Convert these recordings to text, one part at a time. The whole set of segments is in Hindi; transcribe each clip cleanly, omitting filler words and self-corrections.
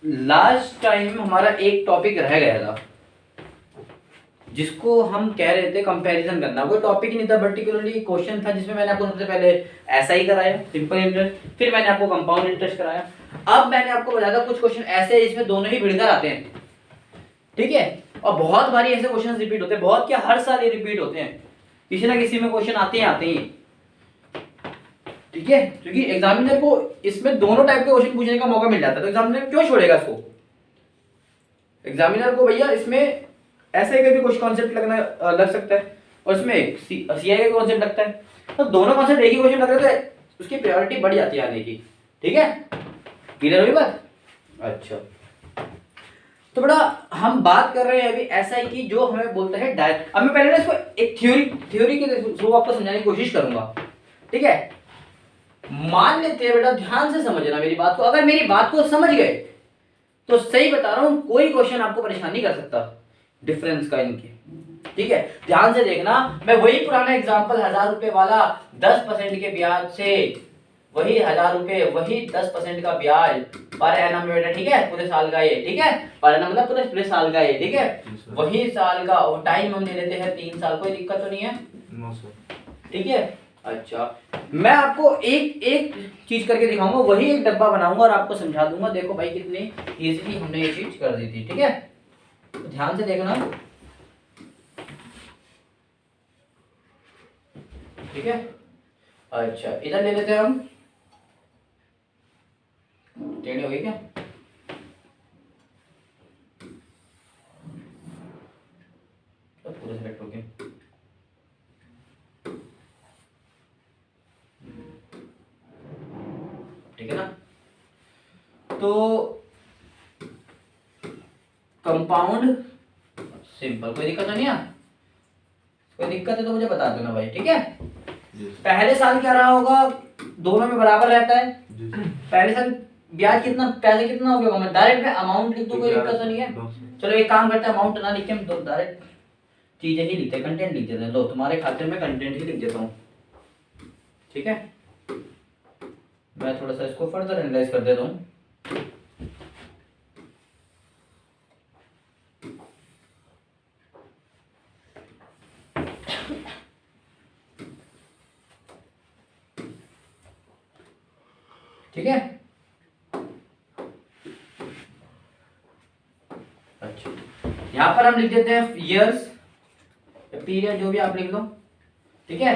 लास्ट टाइम हमारा एक टॉपिक रह गया था जिसको हम कह रहे थे कंपैरिजन करना। कोई टॉपिक नहीं था, पर्टिकुलरली क्वेश्चन था जिसमें मैंने आपको सबसे पहले एसआई कराया, सिंपल इंटरेस्ट, फिर मैंने आपको कंपाउंड इंटरेस्ट कराया। अब मैंने आपको बताया था कुछ क्वेश्चन ऐसे हैं जिसमें दोनों ही भिड़कर आते हैं, ठीक है। और बहुत बारी ऐसे क्वेश्चन रिपीट होते हैं, बहुत क्या हर साल ये रिपीट होते हैं, किसी ना किसी में क्वेश्चन आते ही, ठीक है। क्योंकि एग्जामिनर को इसमें दोनों टाइप के क्वेश्चन पूछने का मौका मिल जाता है, तो एग्जामिनर क्यों छोड़ेगा इसको। एग्जामिनर को भैया इसमें ऐसे के भी कुछ कॉन्सेप्ट लग सकता है और इसमें सीआई का कॉन्सेप्ट लगता है, तो दोनों कॉन्सेप्ट एक ही क्वेश्चन लग रहे थे, उसकी प्रायोरिटी बढ़ जाती है आने की, ठीक है। क्लियर हुई बात? अच्छा, तो बड़ा हम बात कर रहे हैं अभी एसआई की, जो हमें बोलता है डायरेक्ट। अब मैं पहले ना इसको एक थ्योरी के थ्रू आपको समझाने की कोशिश करूंगा, ठीक है। मान लेते हैं बेटा, ध्यान से समझना मेरी बात को, अगर मेरी बात को समझ गए तो सही बता रहा हूं, कोई क्वेश्चन आपको परेशान नहीं कर सकता डिफरेंस का इनके, ठीक है। ध्यान से देखना, मैं वही पुराना एग्जांपल 1000 रुपए वाला 10% के ब्याज से, वही 1000 रुपए, वही 10% का ब्याज पर एनम में बेटा, ठीक है, पूरे साल का ये, ठीक है, पर एनम मतलब पूरे साल का ये, ठीक है, वही साल का, और टाइम हम ले लेते हैं 3 साल, कोई दिक्कत तो नहीं है? नो सर, ठीक है। अच्छा, मैं आपको एक एक चीज करके दिखाऊंगा, वही एक डब्बा बनाऊंगा और आपको समझा दूंगा। देखो भाई कितनी इजीली हमने ये चीज कर दी थी, ठीक है। तो ध्यान से देखना, ठीक है। अच्छा, इधर ले लेते हैं हम, टेढ़ी हो गई क्या? तो पूरे सेलेक्ट हो गए, ठीक है ना। तो कंपाउंड सिंपल, कोई दिक्कत नहीं है? कोई दिक्कत है तो मुझे बता देना भाई, ठीक है। पहले साल क्या रहा होगा, दोनों में बराबर रहता है। पहले साल ब्याज कितना, पैसे कितना हो गया, मैं डायरेक्ट में अमाउंट लिख दूं, कोई दिक्कत तो नहीं है? चलो एक काम करते हैं, अमाउंट ना लिख के हम तो डायरेक्ट चीजें ही लिखते हैं, कंटेंट लिख देते हैं। लो तुम्हारे खाते में कंटेंट ही लिख देता हूँ, ठीक है। मैं थोड़ा सा इसको फर्दर एनालाइज कर देता हूँ। ठीक है, अच्छा, यहां पर हम लिख देते हैं ईयर्स, पीरियड जो भी आप लिख लो, ठीक है,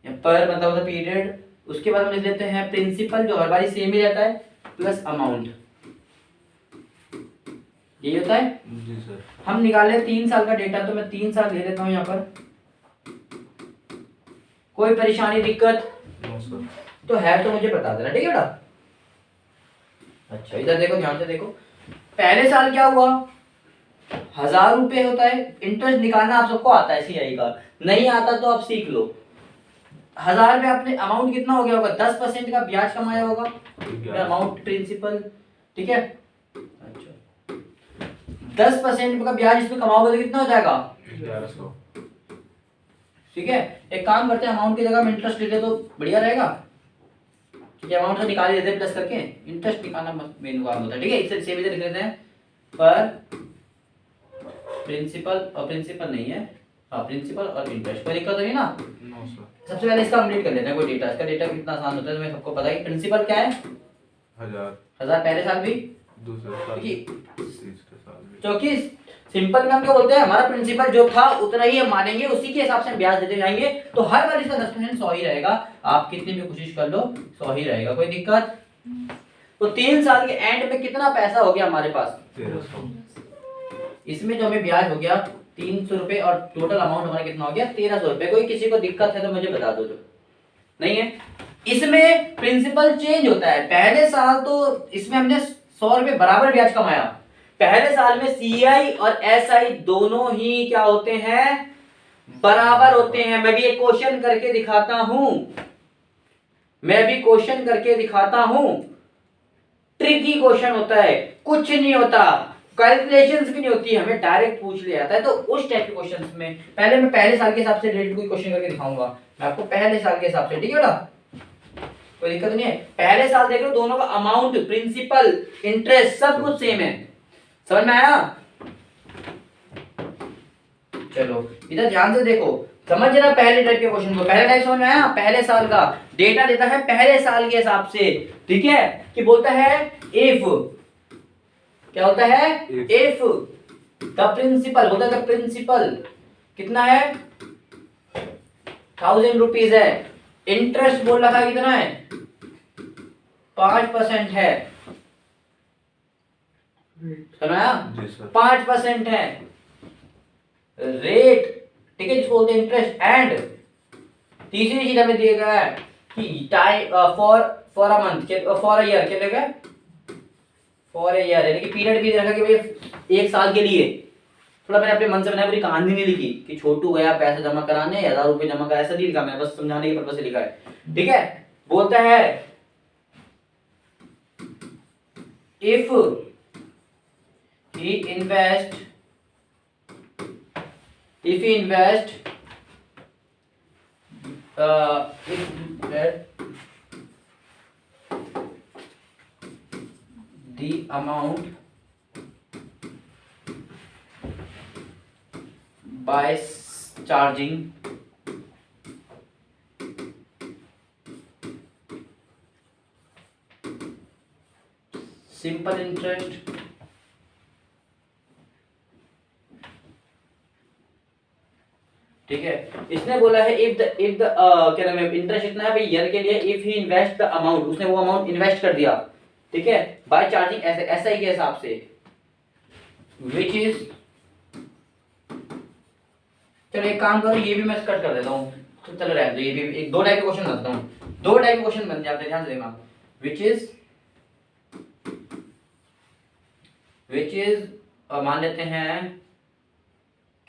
पर मतलब होता पीरियड। उसके बाद हम लिख देते हैं प्रिंसिपल, जो हर बारी सेम ही रहता है, प्लस अमाउंट, यही होता है जी सर। हम निकाले 3 साल का डेटा, तो मैं 3 साल ले लेता हूं यहाँ पर। कोई परेशानी दिक्कत तो है तो मुझे बता देना, ठीक है बेटा। अच्छा, इधर देखो, ध्यान से देखो, पहले साल क्या हुआ, 1000 रुपए होता है। इंटरेस्ट निकालना आप सबको आता है सीआई का, नहीं आता तो आप सीख लो। 1000 में आपने अमाउंट कितना हो गया होगा, 10% का ब्याज कमाया होगा, अमाउंट प्रिंसिपल, ठीक है। अच्छा, 10% का ब्याज इसमें कमाओगे तो कितना हो जाएगा, 1100, ठीक है। एक काम करते हैं, अमाउंट की जगह में इंटरेस्ट लेते तो बढ़िया रहेगा, ठीक है। अमाउंट तो निकाल ही देते प्लस करके, इंटरेस्ट निकालना मेन काम होता है, ठीक है। इससे सेम इधर लिख लेते हैं, पर प्रिंसिपल, और प्रिंसिपल नहीं है, हाँ प्रिंसिपल और इंटरेस्ट, कोई दिक्कत नहीं ना? No sir. सबसे पहले इसका कंप्लीट कर लेते हैं, कोई डेटा, इसका डेटा कितना आसान होता है तुम्हें सबको पता है। प्रिंसिपल क्या है, 1000 पहले साल भी, दूसरे साल भी, तीसरे साल भी, क्योंकि सिंपल में हम क्या बोलते हैं, हमारा प्रिंसिपल जो था उतना ही हम मानेंगे, उसी के हिसाब से हम ब्याज देते जाएंगे, तो हर बार इसका 10% 100 ही रहेगा, आप कितनी भी कोशिश कर लो 100 ही रहेगा, कोई दिक्कत। तो 3 साल के एंड में कितना पैसा हो गया हमारे पास, 1300। इसमें जो हमें ब्याज हो गया 300 रुपए, और टोटल अमाउंट हमारा कितना हो गया 1300 रुपए। कोई किसी को दिक्कत है तो मुझे बता दो, जो नहीं है। इसमें प्रिंसिपल चेंज होता है, पहले साल तो इसमें हमने 100 रुपए बराबर ब्याज कमाया, पहले साल में सीआई और एसआई दोनों ही क्या होते हैं, बराबर होते हैं। मैं भी एक क्वेश्चन करके दिखाता हूं, मैं भी क्वेश्चन करके दिखाता हूं, ट्रिकी क्वेश्चन होता है, कुछ नहीं होता, कैलकुलेशंस भी नहीं होती, हमें डायरेक्ट पूछ लिया जाता है। तो उस टाइप के क्वेश्चंस में पहले मैं पहले साल के हिसाब से रिलेटेड कोई क्वेश्चन करके दिखाऊंगा मैं आपको, पहले साल के हिसाब से, ठीक है बेटा। कोई दिक्कत नहीं है। पहले साल देख लो दोनों का अमाउंट, प्रिंसिपल, इंटरेस्ट सब कुछ सेम है। समझ में आया? चलो इधर ध्यान से देखो, समझ रहा पहले टाइप के क्वेश्चन को। पहले टाइप समझ में आया? पहले साल का डेटा देता है पहले साल के हिसाब से, ठीक है, कि बोलता है इफ, क्या होता है? इफ द प्रिंसिपल, बोलता है द प्रिंसिपल कितना है? 1000 रुपीज है। इंटरेस्ट बोल रखा है कितना है? 5% है। समझा? 5% है रेट, ठीक है, जिसको बोलते हैं इंटरेस्ट। एंड तीसरी चीज हमें दिया गया है कि time for a month, for a year, क्या लगा? फॉर अ ईयर, यानी कि पीरियड भी रखा कि भाई एक साल के लिए। थोड़ा मैंने अपने मन से बनाया, पूरी कहानी नहीं लिखी कि छोटू गया पैसे जमा कराने 1000 रुपए जमा करा, ऐसा नहीं लिखा मैंने, बस समझाने के पर्पस से लिखा है, ठीक है। बोलता है if he invest the amount by charging simple interest ठीक है। इसने बोला है इफ द क्या नाम है, इंटरेस्ट इतना है भाई ईयर के लिए, if he invest the amount, उसने वो अमाउंट इन्वेस्ट कर दिया, ठीक है, बाय चार्जिंग ऐसे एसआई के हिसाब से, विच इज, चलो एक काम करो, ये भी मैं कट कर देता हूँ, तो चलो रहने दो, ये भी एक दो टाइप के क्वेश्चन बनाता हूँ, दो टाइप के क्वेश्चन बन जाते हैं, ध्यान से देखना। विच इज मान लेते हैं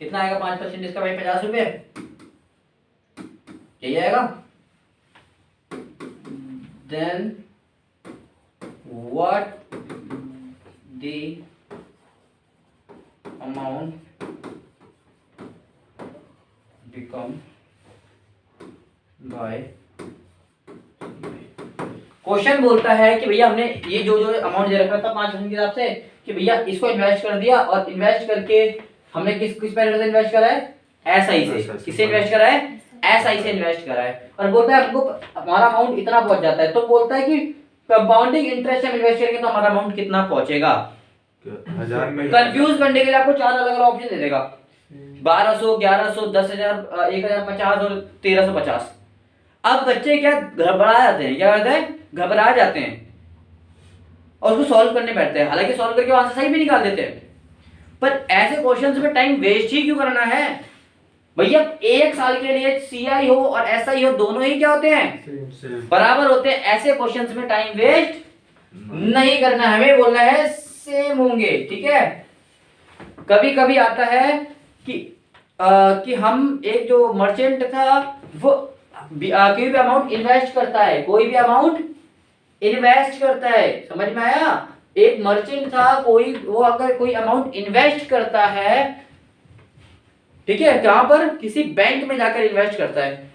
कितना आएगा 5% इसका भाई, 50 रुपए, यही आएगा। Then what the amount become by, question बोलता है कि भैया हमने ये जो अमाउंट दे रखा था 5% के हिसाब से, कि भैया इसको इन्वेस्ट कर दिया, और इन्वेस्ट करके हमने किस मेथड से इन्वेस्ट करा है? एसआई से। किससे इन्वेस्ट करा है? एसआई से इन्वेस्ट करा है। और बोलता है हमको हमारा अमाउंट इतना पहुंच जाता है, तो बोलता है कि कंपाउंडिंग इंटरेस्ट हम इन्वेस्ट करेंगे तो हमारा अमाउंट कितना पहुंचेगा। कंफ्यूज करने के लिए आपको 4 अलग अलग ऑप्शन दे देगा, 1200, 1100, 10,000, 1050 और 1350। अब बच्चे क्या घबरा जाते हैं, क्या कहते हैं? घबरा जाते हैं और उसको सॉल्व करने बैठते हैं, हालांकि सॉल्व करके आंसर सही भी निकाल देते हैं, पर ऐसे क्वेश्चंस में टाइम वेस्ट ही क्यों करना है भैया? एक साल के लिए सीआई हो और एसआई हो, दोनों ही क्या होते हैं? बराबर होते हैं। ऐसे क्वेश्चंस में टाइम वेस्ट नहीं करना, हमें बोलना है सेम होंगे, ठीक है। कभी कभी आता है कि हम एक जो मर्चेंट था वो कोई भी अमाउंट इन्वेस्ट करता है, कोई भी अमाउंट इन्वेस्ट करता है, समझ में आया? एक मर्चेंट था, वो अगर कोई अमाउंट इन्वेस्ट करता है, ठीक है, कहां पर? किसी बैंक में जाकर इन्वेस्ट करता है,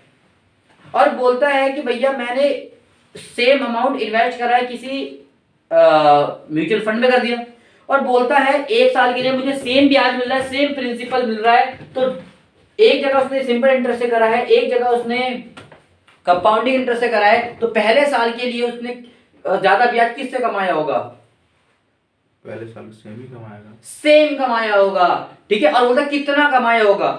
और बोलता है कि भैया मैंने सेम अमाउंट इन्वेस्ट करा है किसी म्यूचुअल फंड में कर दिया, और बोलता है एक साल के लिए मुझे सेम ब्याज मिल रहा है, सेम प्रिंसिपल मिल रहा है, तो एक जगह उसने सिंपल इंटरेस्ट से करा है, एक जगह उसने कंपाउंडिंग इंटरेस्ट से करा है, तो पहले साल के लिए उसने ज्यादा ब्याज किससे कमाया होगा? पहले साल सेम ही कमाएगा, सेम कमाया होगा, ठीक है। और बोलता कितना कमाया होगा,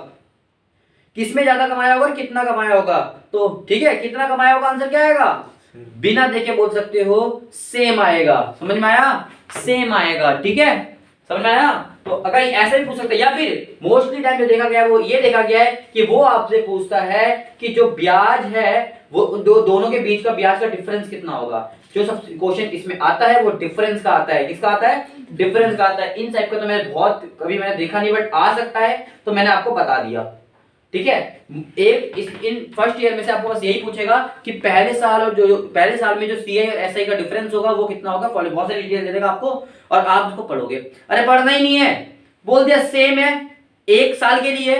किसमें ज्यादा कमाया होगा, कितना कमाया होगा, तो ठीक है, कितना कमाया होगा, आंसर क्या आएगा? बिना देखे बोल सकते हो सेम आएगा, समझ में आया? सेम आएगा, ठीक है, समझ में आया? तो अगर ऐसे भी पूछ सकते हैं, या फिर मोस्टली टाइम जो देखा गया है वो ये देखा गया है कि वो आपसे पूछता है कि जो ब्याज है वो दोनों के बीच का ब्याज का डिफरेंस कितना होगा। जो सब क्वेश्चन इसमें आता है वो डिफरेंस का आता है, किसका आता है? डिफरेंस का आता है। इन टाइप का तो मैं बहुत कभी मैंने देखा नहीं, बट आ सकता है, तो मैंने आपको बता दिया, ठीक है। इन फर्स्ट ईयर में से आपको बस यही पूछेगा कि पहले साल और जो पहले साल में जो सीआई और एसआई का डिफरेंस होगा वो कितना होगा, बहुत सारी डिटेल दे देगा आपको, और आप उसको पढ़ोगे। अरे पढ़ना ही नहीं है, बोल दिया सेम है एक साल के लिए,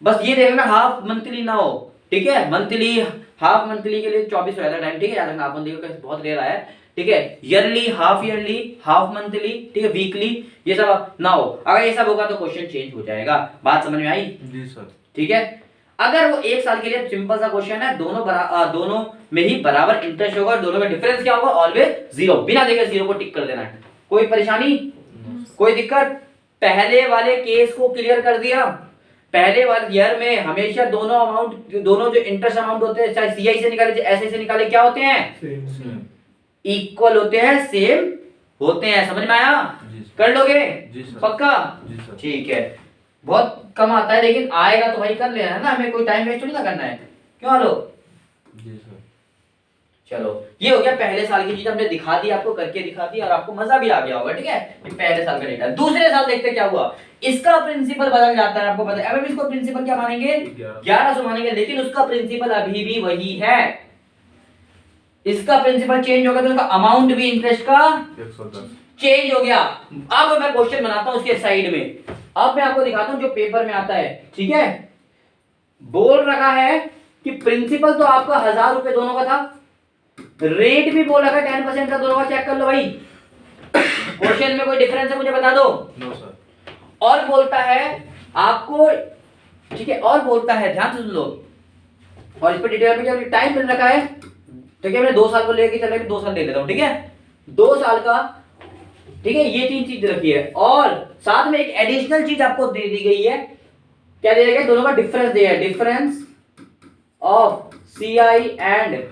बस ये देखना हाफ मंथली ना हो, ठीक है, मंथली हाफ मंथली के लिए 24 हो जाता है टाइम, ठीक है, याद रखना। हाफ मंथली का बहुत रेयर आया है, ठीक है। ईयरली, हाफ मंथली, ठीक है, वीकली, ये सब ना हो। अगर ये सब होगा तो क्वेश्चन चेंज हो जाएगा। बात समझ में आई? जी सर। ठीक है। अगर वो 1 साल के लिए, सिंपल सा क्वेश्चन है, दोनों में ही बराबर इंटरेस्ट होगा, दोनों में डिफरेंस क्या होगा? ऑलवेज 0, बिना देखे 0 को टिक कर देना है। कोई परेशानी, कोई दिक्कत? पहले वाले केस को क्लियर कर दिया। पहले वाले ईयर में हमेशा दोनों जो इंटरेस्ट अमाउंट होते हैं, चाहे सीआई से निकाले चाहे एसआई से निकाले, क्या होते हैं? इक्वल होते हैं, सेम होते हैं। समझ में आया? कर लोगे? पक्का? ठीक है। बहुत कम आता है लेकिन आएगा तो भाई कर लेना है ना, हमें कोई टाइम वेस्ट थोड़ी ना करना है। क्यों आलो? जी सर। चलो, ये हो गया पहले साल की चीज, हमने दिखा दी आपको, करके दिखा दी, और आपको मजा भी आ गया होगा, ठीक है। ये पहले साल का डेटा। दूसरे साल देखते क्या हुआ। इसका प्रिंसिपल बदल जाता है, आपको पता है। अब इसको प्रिंसिपल क्या मानेंगे? 1100 मानेंगे, लेकिन उसका प्रिंसिपल अभी भी वही है। इसका प्रिंसिपल चेंज होगा तो उसका अमाउंट भी इंटरेस्ट का 110 चेंज हो गया। अब मैं क्वेश्चन बनाता हूं उसके साइड में, अब मैं आपको दिखाता हूं जो पेपर में आता है, ठीक है। बोल रखा है कि प्रिंसिपल तो आपका 1000 रुपए दोनों का था, रेट भी बोल रखा है 10% का दोनों का। चेक कर लो भाई, क्वेश्चन में कोई डिफरेंस है मुझे बता दो। No sir. और बोलता है आपको, ठीक है, और बोलता है, ध्यान से सुन लो, और इस पर डिटेल में क्या टाइम मिल रखा है, ठीक है। मैंने 2 साल को लेके चले, 2 साल ले लेता हूं, ठीक है, 2 साल का, ठीक है। ये 3 चीज रखी है, और साथ में एक एडिशनल चीज आपको दे दी गई है। क्या दे दिया? दोनों का डिफरेंस दिया है, difference of CI and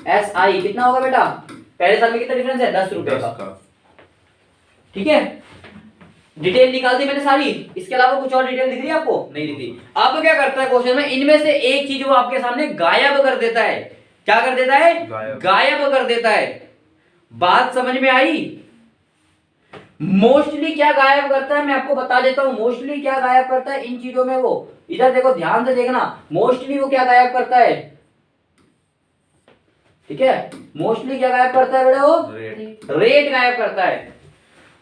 SI कितना होगा बेटा? पहले साल में कितना डिफरेंस है? 10 रुपए का, ठीक है। डिटेल निकाल दी मैंने सारी, इसके अलावा कुछ और डिटेल दिख रही है आपको? नहीं दिख रही। आपको क्या करता है क्वेश्चन में, इनमें से एक चीज वो आपके सामने गायब कर देता है। क्या कर देता है? गायब कर देता है। बात समझ में आई? मोस्टली क्या गायब करता है मैं आपको बता देता हूं। मोस्टली क्या गायब करता है इन चीजों में, वो इधर देखो, ध्यान से देखना। मोस्टली वो क्या गायब करता है, ठीक है। मोस्टली क्या गायब करता है बेटा? वो रेट गायब करता है।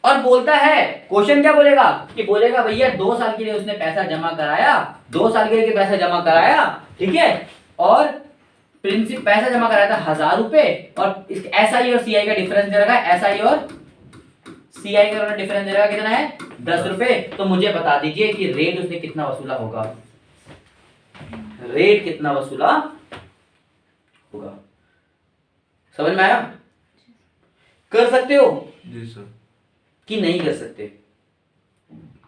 और बोलता है, क्वेश्चन क्या बोलेगा कि बोलेगा भैया 2 साल के लिए उसने पैसा जमा कराया, 2 साल के लिए पैसा जमा कराया, ठीक है। और प्रिंसिपल पैसा जमा कराया था 1000 रुपए, और एसआई और सीआई का डिफरेंस दे रखा है। एसआई और सीआई का डिफरेंस दे रखा कितना है? 10 रुपए। तो मुझे बता दीजिए कि रेट उसने कितना वसूला होगा, रेट कितना वसूला होगा। समझ में आया? कर सकते हो? जी सर। कि नहीं कर सकते?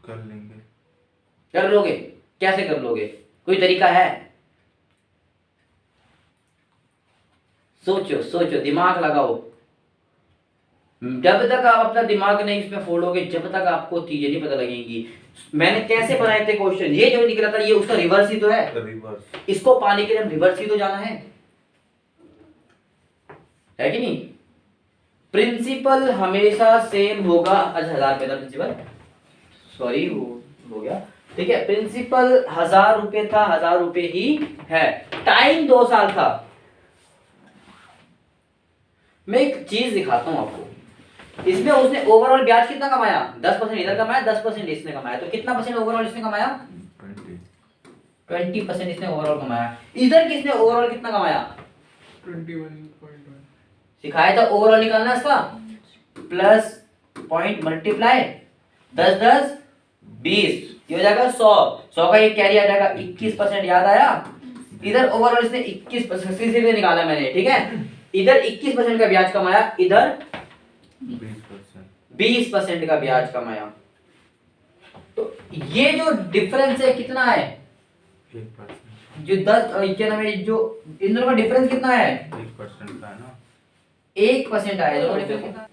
कर लेंगे। कर लोगे? कैसे कर लोगे? कोई तरीका है? सोचो सोचो, दिमाग लगाओ। जब तक आप अपना दिमाग नहीं इसमें फोड़ोगे, जब तक आपको चीजें नहीं पता लगेंगी। मैंने कैसे बनाए थे क्वेश्चन, ये जो निकला था ये उसका रिवर्स ही तो है। रिवर्स। इसको पाने के लिए रिवर्स ही तो जाना है कि नहीं? प्रिंसिपल हमेशा सेम होगा। अच्छा 1000 रुपए था प्रिंसिपल, सॉरी हो गया, ठीक है। प्रिंसिपल 1000 रुपए था, 1000 रुपए ही है। टाइम 2 साल था। मैं एक चीज दिखाता हूं आपको, इसमें उसने ओवरऑल ब्याज कितना कमाया? 10% इधर कमाया, 10% इसने कमाया, तो कितना परसेंट ओवरऑल इसने कमाया? 20% इसने ओवरऑल कमाया। इधर किसने ओवरऑल कितना कमाया? 21.1। सिखाया था ओवरऑल निकालना इसका, प्लस पॉइंट मल्टीप्लाई 10 10 20, ये हो जाएगा 100। 100 का ये कैरी आ जाएगा 21%। याद आया? इधर ओवरऑल इसने 21% सीधे निकाला मैंने, ठीक है। इधर 21% का ब्याज कमाया, इधर 20% का ब्याज कमाया। तो ये जो डिफरेंस है कितना है? 1%। जो 10 क्या नाम है, जो इन दोनों का डिफरेंस कितना है? 1% का है ना। 1% आया दोनों डिफरेंस कितना?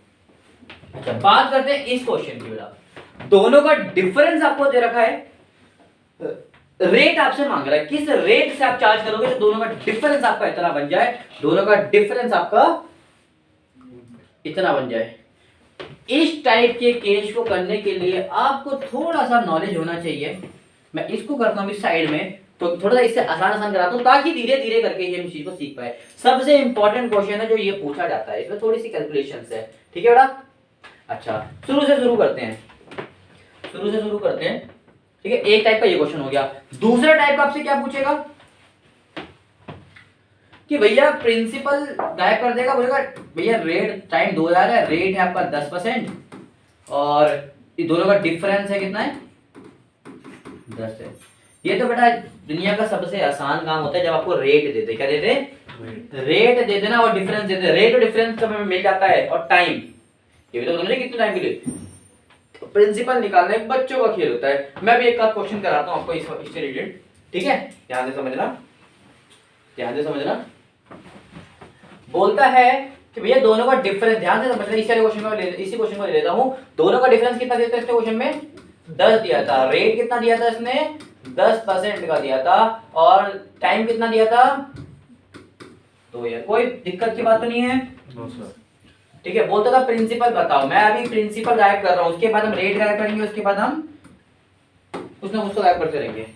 अच्छा बात करते हैं इस क्वेश्चन की बेटा। दोनों का डिफरेंस आपको दे रखा है, रेट आपसे मांग रहा है, किस रेट से आप चार्ज करोगे तो दोनों का डिफरेंस आपका इतना बन जाए, दोनों का डिफरेंस आपका इतना बन जाए। इस टाइप के केस को करने के लिए आपको थोड़ा सा नॉलेज होना चाहिए। मैं इसको करता हूं साइड में, तो थोड़ा सा इससे आसान कराता हूं ताकि धीरे धीरे करके ये चीज को सीख पाए। सबसे इंपॉर्टेंट क्वेश्चन है जो ये पूछा जाता है, इसमें थोड़ी सी कैलकुलेशंस है, ठीक है बेटा। अच्छा शुरू से शुरू करते हैं, ठीक है। एक टाइप का ये क्वेश्चन हो गया। दूसरा टाइप का आपसे क्या पूछेगा कि भैया प्रिंसिपल गायब कर देगा, बोलेगा भैया रेट टाइम 2000 है, रेट है आपका 10% और ये दोनों का डिफरेंस है कितना है 10 है। ये तो बेटा दुनिया का सबसे आसान काम होता है जब आपको रेट देते, क्या देते, रेट दे देना और डिफरेंस दे देना। रेट और डिफरेंस कब हमें मिल जाता है और टाइम, ये भी तो तुमने कितने टाइम के लिए तो प्रिंसिपल निकालना एक बच्चों का खेल होता है। मैं भी एक का क्वेश्चन कराता हूं आपको इससे रिलेटेड, ठीक है, ध्यान से समझना, ध्यान से समझना। बोलता है कि भैया दोनों का डिफरेंस, ध्यान से समझना, इसी क्वेश्चन को ले लेता हूं। दोनों का डिफरेंस कितना देता है इसके क्वेश्चन में 10 दिया था, रेट कितना दिया था इसने 10% का दिया था और टाइम कितना दिया था। तो यार कोई दिक्कत की बात तो नहीं है, ठीक है। बोलता था प्रिंसिपल बताओ, मैं अभी प्रिंसिपल गायब कर रहा हूं, उसके बाद हम रेट गायब करेंगे, उसके बाद हम कुछ ना कुछ तो गायब करते रहेंगे,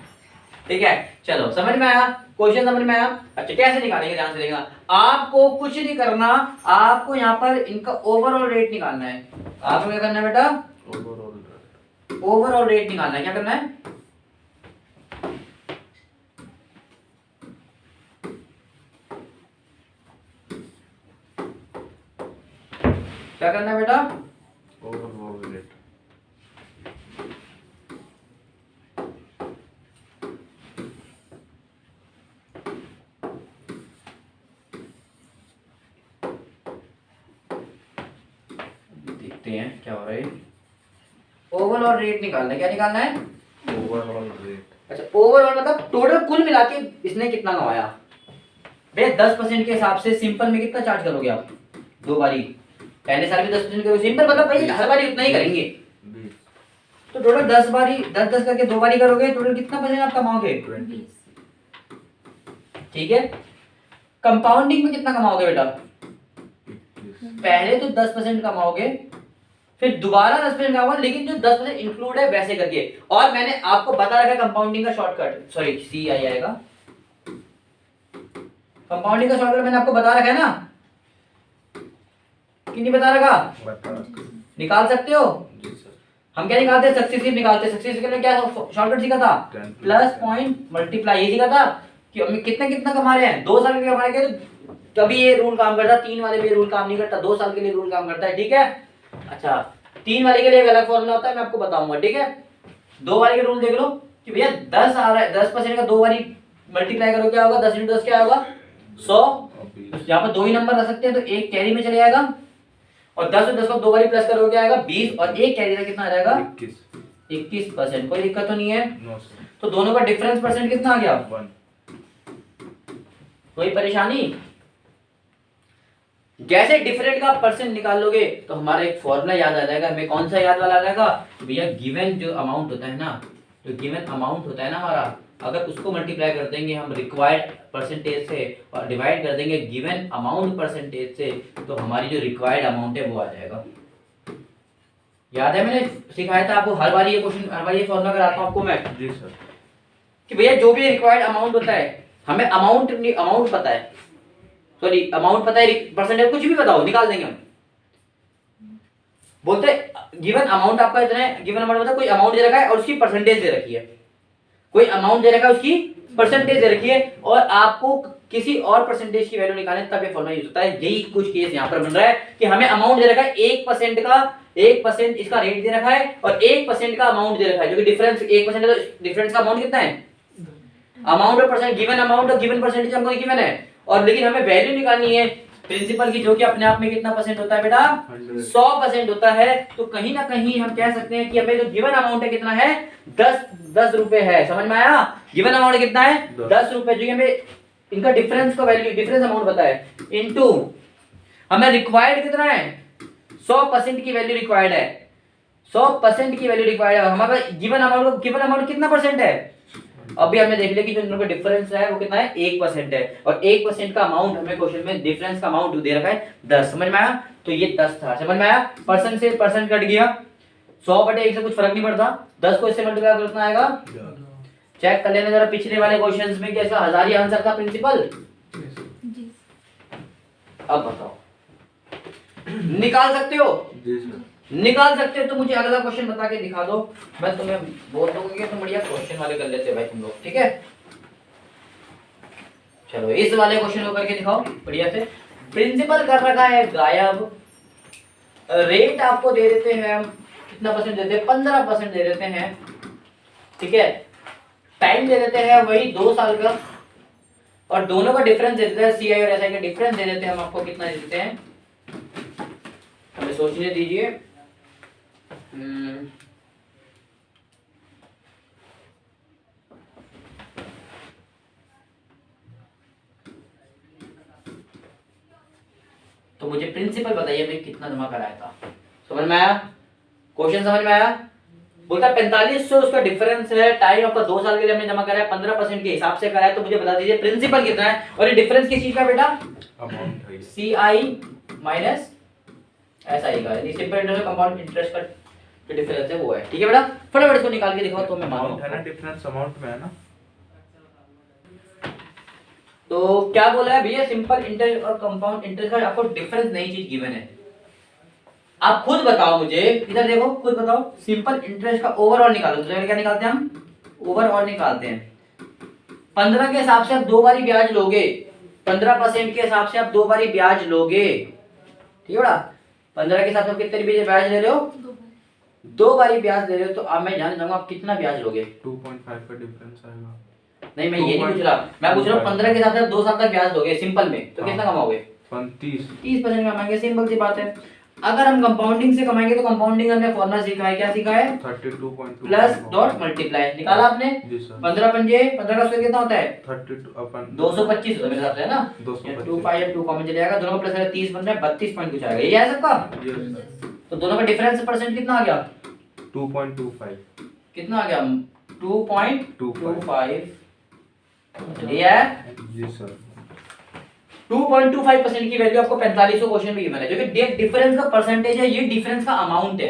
ठीक है। चलो समझ में आया, क्वेश्चन समझ में आया। अच्छा कैसे निकालेंगे, ध्यान से देखना, आपको कुछ नहीं करना, आपको यहाँ पर इनका ओवरऑल रेट निकालना है। आपको क्या करना है बेटा, ओवरऑल रेट निकालना है। क्या करना है, क्या करना है बेटा, ओवरऑल रेट। देखते हैं क्या हो रहा है। ओवरऑल रेट निकालना है, क्या निकालना है, ओवरऑल रेट। अच्छा ओवरऑल मतलब टोटल कुल मिला के इसने कितना कमाया। भैया 10% के हिसाब से सिंपल में कितना चार्ज करोगे आप, 2 बारी, पहले साल भी 10% करोगे, सिंपल मतलब भाई हर बारी उतना ही करेंगे, तो टोटल 10 बारी 10 करके 2 बारी करोगे, टोटल कितना परसेंट आप कमाओगे 20। ठीक है। कंपाउंडिंग में कितना कमाओगे बेटा, पहले तो 10% कमाओगे, फिर दोबारा 10% कमाओगे, लेकिन जो 10% इंक्लूड है वैसे करके। और मैंने आपको बता रखा है कंपाउंडिंग का शॉर्टकट, सॉरी सी आई आएगा, कंपाउंडिंग का शॉर्टकट मैंने आपको बता रखा है ना, कि नहीं बता रखा, निकाल सकते हो। जी सर। हम क्या निकालते हैं, सक्सेसिव निकालते हैं। सक्सेसिव के लिए क्या शॉर्टकट सीखा था, प्लस पॉइंट मल्टीप्लाई, ये सीखा था कि हम कितना कितना कमा रहे हैं, 2 साल के लिए कमा रहे हैं, तभी ये रूल काम करता है। 3 वाले में रूल काम नहीं करता, 2 साल के लिए रूल काम करता है, ठीक है। अच्छा 3 वाले के लिए एक अलग फॉर्मूला होता है, मैं आपको बताऊंगा, ठीक है। 2 वाले के रूल देख लो कि भैया 10 आ रहा है, 10% का 2 बारी मल्टीप्लाई करो, क्या होगा 10 × 10 क्या होगा 100। यहाँ पर 2 ही नंबर रख सकते हैं, तो एक कैरी में चले जाएगा, और 10 और 10 को 2 बारी प्लस करोगे क्या आएगा 20, और एक कैरी का कितना आ जाएगा 21%। कोई दिक्कत तो नहीं है, तो दोनों का डिफरेंस परसेंट कितना आ गया 1। कोई परेशानी। जैसे डिफरेंट का परसेंट निकाल लोगे तो हमारा एक फॉर्मूला याद आ जाएगा। हमें कौन सा याद वाला आ जाएगा, भैया गिवन जो अमाउंट होता है ना, जो गिवन अमाउंट होता है ना हमारा, अगर उसको मल्टीप्लाई कर देंगे हम रिक्वायर्ड परसेंटेज से और डिवाइड कर देंगे गिवन अमाउंट परसेंटेज से, तो हमारी जो रिक्वायर्ड अमाउंट है वो आ जाएगा। याद है मैंने सिखाया था आपको, हर बार ये क्वेश्चन, हर बार ये फॉर्मूला कराता हूं आपको मैं, जी सर, कि भैया जो भी रिक्वायर्ड अमाउंट होता है, हमें अमाउंट पता है, सॉरी अमाउंट पता है, परसेंटेज कुछ भी बताओ निकाल देंगे हम। बोलते गिवन अमाउंट आपका इतना है, गिवन अमाउंट मतलब कोई अमाउंट दे रखा है और उसकी परसेंटेज दे रखी है, कोई अमाउंट दे रखा है उसकी परसेंटेज दे रखी है, और आपको किसी और परसेंटेज की वैल्यू निकालने तब ये फॉर्मूला यूज होता है। यही कुछ केस यहाँ पर बन रहा है कि हमें अमाउंट दे रखा है 1% का, 1% इसका रेट दे रखा है और 1% का अमाउंट दे रखा है, जो कि डिफरेंस 1% है, तो डिफरेंस का अमाउंट कितना है, अमाउंट और परसेंट, गिवन अमाउंट और गिवन परसेंटेज हमको गिवन है, और लेकिन हमें वैल्यू निकालनी है प्रिंसिपल की, जो कि अपने आप में कितना परसेंट होता है बेटा 100% होता है। तो कहीं ना कहीं हम कह सकते हैं कि हमें जो गिवन अमाउंट है कितना है 10 रुपए है। समझ में आया, गिवन अमाउंट कितना है 10 रुपए, जो हमें इनका डिफरेंस का वैल्यू, डिफरेंस अमाउंट पता है, इनटू हमें रिक्वायर्ड कितना है 100% की वैल्यू रिक्वायर्ड है, 100% की वैल्यू रिक्वायर्ड है। हमारा गिवन अमाउंट कितना परसेंट है, अभी हमने देख लिया कि जो इनका डिफरेंस है वो कितना है 1% है, और 1% का अमाउंट हमें क्वेश्चन में डिफरेंस का अमाउंट दे रखा है 10। समझ में आया, तो ये 10 था, समझ में आया, परसेंट से परसेंट कट गया, 100/1 से कुछ फर्क नहीं पड़ता, 10 को इससे मल्टीप्लाई कर कितना आएगा, चेक कर लेना जरा पिछले वाले क्वेश्चंस में कैसा 1000 ही आंसर था प्रिंसिपल। अब बताओ निकाल सकते हो, निकाल सकते हो तो मुझे अगला क्वेश्चन बता के दिखा दो, मैं तुम्हें बोल दूंगा कि तुम बढ़िया क्वेश्चन वाले कर लेते भाई तुम लोग, ठीक है। चलो इस वाले क्वेश्चन को करके दिखाओ बढ़िया से। प्रिंसिपल कर रखा है गायब, रेट आपको दे देते हैं हम कितना परसेंट देते हैं, 15% दे देते हैं, ठीक है। टाइम दे देते हैं वही 2 साल का, और दोनों का डिफरेंस दे देते हैं, CI और SI का डिफरेंस दे देते हैं हम आपको, कितना दे देते हैं हमें सोचने दीजिए। तो मुझे प्रिंसिपल बताइए भाई कितना जमा कराया था। समझ में आया क्वेश्चन, समझ में आया। बोलता 4500 उसका डिफरेंस है, टाइम आपका 2 साल के लिए हमने जमा कराया, 15% के हिसाब से कराया, तो मुझे बता दीजिए प्रिंसिपल कितना है। और ये डिफरेंस किस चीज का बेटा, अमाउंट है CI माइनस SI का, यानी सिंपल इंटरेस्ट कंपाउंड इंटरेस्ट का जो डिफरेंस है वो है, ठीक है बेटा। फटाफट इसको निकाल के दिखाओ तो मैं मानूं। है ना, डिफरेंस अमाउंट में है ना। तो क्या बोला है भैया, सिंपल इंटरेस्ट और कंपाउंड इंटरेस्ट का आपको डिफरेंस नई चीज गिवन है। आप खुद बताओ मुझे, इधर देखो खुद बताओ, सिंपल इंटरेस्ट का ओवरऑल निकालो। तो क्या निकालते हैं हम, ओवरऑल निकालते हैं। 15 के हिसाब से आप 2 बारी ब्याज लोगे, 15% के हिसाब से आप 2 बारी ब्याज लोगे, ठीक है बेटा। 15 के हिसाब से आप कितने रुपये ब्याज ले रहे हो, 2 बारी ब्याज ले रहे हो। तो अब मैं जानना चाहूंगा आप कितना ब्याज लोगे। 2.5 का डिफरेंस आएगा। नहीं मैं ये नहीं पूछ रहा, मैं पूछ रहा हूँ 15 के हिसाब से आप 2 साल तक ब्याज दोगे सिंपल में, तो कितना कमाओगे, 30% कमाएंगे, सिंपल सी बात है। अगर हम कंपाउंडिंग से कमाएंगे तो कंपाउंडिंग हमने फॉर्मूला सीखा है, क्या सीखा है, 32.2 प्लस डॉट मल्टीप्लाई, निकाला आपने। 15 पंजे 15 का स्क्वायर कितना होता है, 32 अपन 225 होता है मेरे हिसाब से, है ना। 2 5 2 कॉमन चले जाएगा, दोनों का प्लस है 30 बन रहा है, 32 पॉइंट कुछ आएगा, ये है सबका। तो दोनों का डिफरेंस परसेंट कितना आ गया, 2.25 कितना आ गया, 2.25, ये है जी सर। 2.25% की वैल्यू आपको 4500 क्वेश्चन में गिवन है, जो कि डिफरेंस का परसेंटेज है, ये डिफरेंस का अमाउंट है।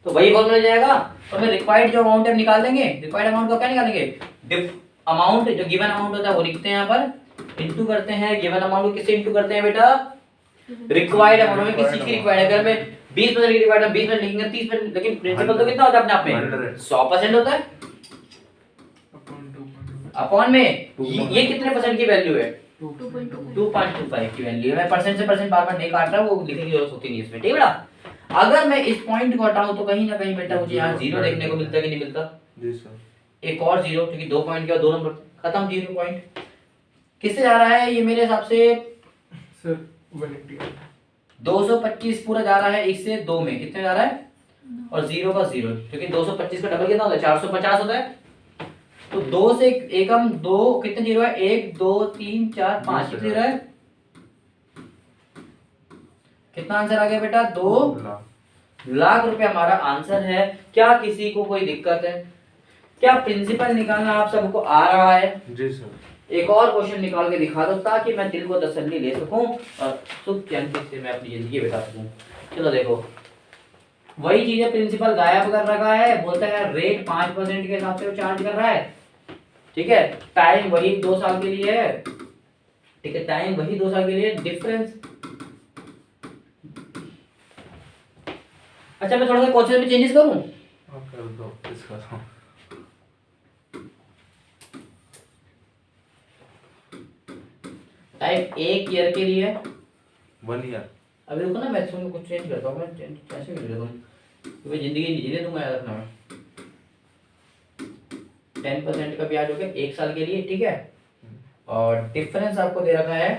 तो वही फॉर्मूला जाएगा, और मैं रिक्वायर्ड जो अमाउंट है निकाल देंगे। रिक्वायर्ड अमाउंट का क्या निकालेंगे, अमाउंट जो गिवन अमाउंट होता है वो लिखते हैं यहाँ पर, इनटू करते हैं गिवन अमाउंट को किससे इनटू करते हैं बेटा, रिक्वायर्ड अमाउंट में किसी की रिक्वायर्ड, अगर मैं 20% की रिक्वायर्ड है 20% लिखेंगे 30%, लेकिन प्रिंसिपल तो कितना होता है अपने आप में 100% होता है अपॉन में। ये कितने परसेंट की वैल्यू है, 2.25 की वैल्यू है। मैं परसेंट से परसेंट बार बार नहीं काट रहा, वो लिखने की जरूरत होती नहीं इसमें, ठीक है बेटा। अगर मैं इस पॉइंट को हटाऊं तो कहीं ना कहीं बेटा मुझे यहाँ 0 देखने को मिलता है कि नहीं मिलता, जी सर। एक और 0, क्योंकि 2 पॉइंट के और 2 नंबर खत्म, 0 पॉइंट किससे जा रहा है ये मेरे हिसाब से सर 180 225 पूरा जा रहा है, इससे 2 में कितने जा रहा है, और 0 का 0, क्योंकि 225 का डबल कितना होता है 450 होता है। तो 2 से एकम 2 कितने 0 है, 1 2 3 4 5 कितने 0 है, कितना आंसर आ गया बेटा, 2 लाख रुपए हमारा आंसर है। क्या किसी को कोई दिक्कत है, क्या प्रिंसिपल निकालना आप सबको आ रहा है, जी सर। एक और क्वेश्चन निकाल के दिखा दो ताकि मैं दिल को तसल्ली ले सकूं और सुख चैन से मैं अपनी जिंदगी बिता सकूं। चलो देखो वही चीज है, प्रिंसिपल गायब कर रखा है, बोलता है रेट 5% के हिसाब से वो चार्ज कर रहा है, ठीक है। टाइम वही 2 साल के लिए है, ठीक है, टाइम वही 2 साल के लिए, डिफरेंस। अच्छा मैं थोड़ा सा क्वेश्चन में चेंजेस करूं, कर दो इसका। टाइम 1 ईयर के लिए 1 ईयर। अभी रुको ना, मैं इसमें कुछ चेंज करता हूं, मैं कैसे कर देता हूं, तुम्हें जिंदगी नहीं जीने दूंगा, याद रखना। 10% का ब्याज हो गया 1 साल के लिए, ठीक है। और डिफरेंस आपको दे रखा है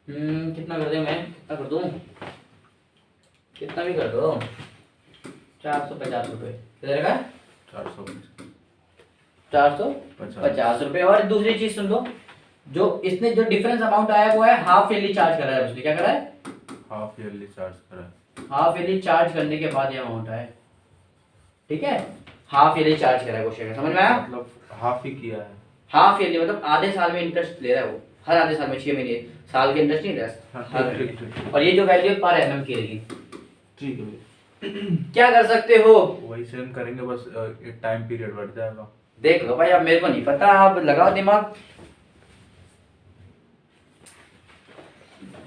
कितना कर दूं, मैं कितना कर दूं, कितना भी कर दो, 450 रुपए कितना रहेगा, 450 रुपए। और दूसरी चीज सुन लो, जो इसने जो डिफरेंस अमाउंट आया वो है हाफ ईयरली चार्ज करा है, उसने क्या करा है, हाफ ईयरली चार्ज करा है। हाफ ईयरली चार्ज करने के बाद ये अमाउंट आया, ठीक है। हाफ ईयरली चार्ज करा है क्वेश्चन, समझ में आया, मतलब हाफ ही किया है। हाफ ईयरली मतलब आधे साल में इंटरेस्ट ले रहा है वो, हर आधे साल में 6 महीने साल के इंटरेस्ट नहीं हाँ, ठीक, रहा। और ये जो वैल्यू पर एनम की रहेगी, ठीक है। क्या कर सकते हो, वही सेम करेंगे, बस एक टाइम पीरियड बढ़ जाएगा। देख लो भाई, अब मेरे को नहीं पता, आप लगाओ दिमाग।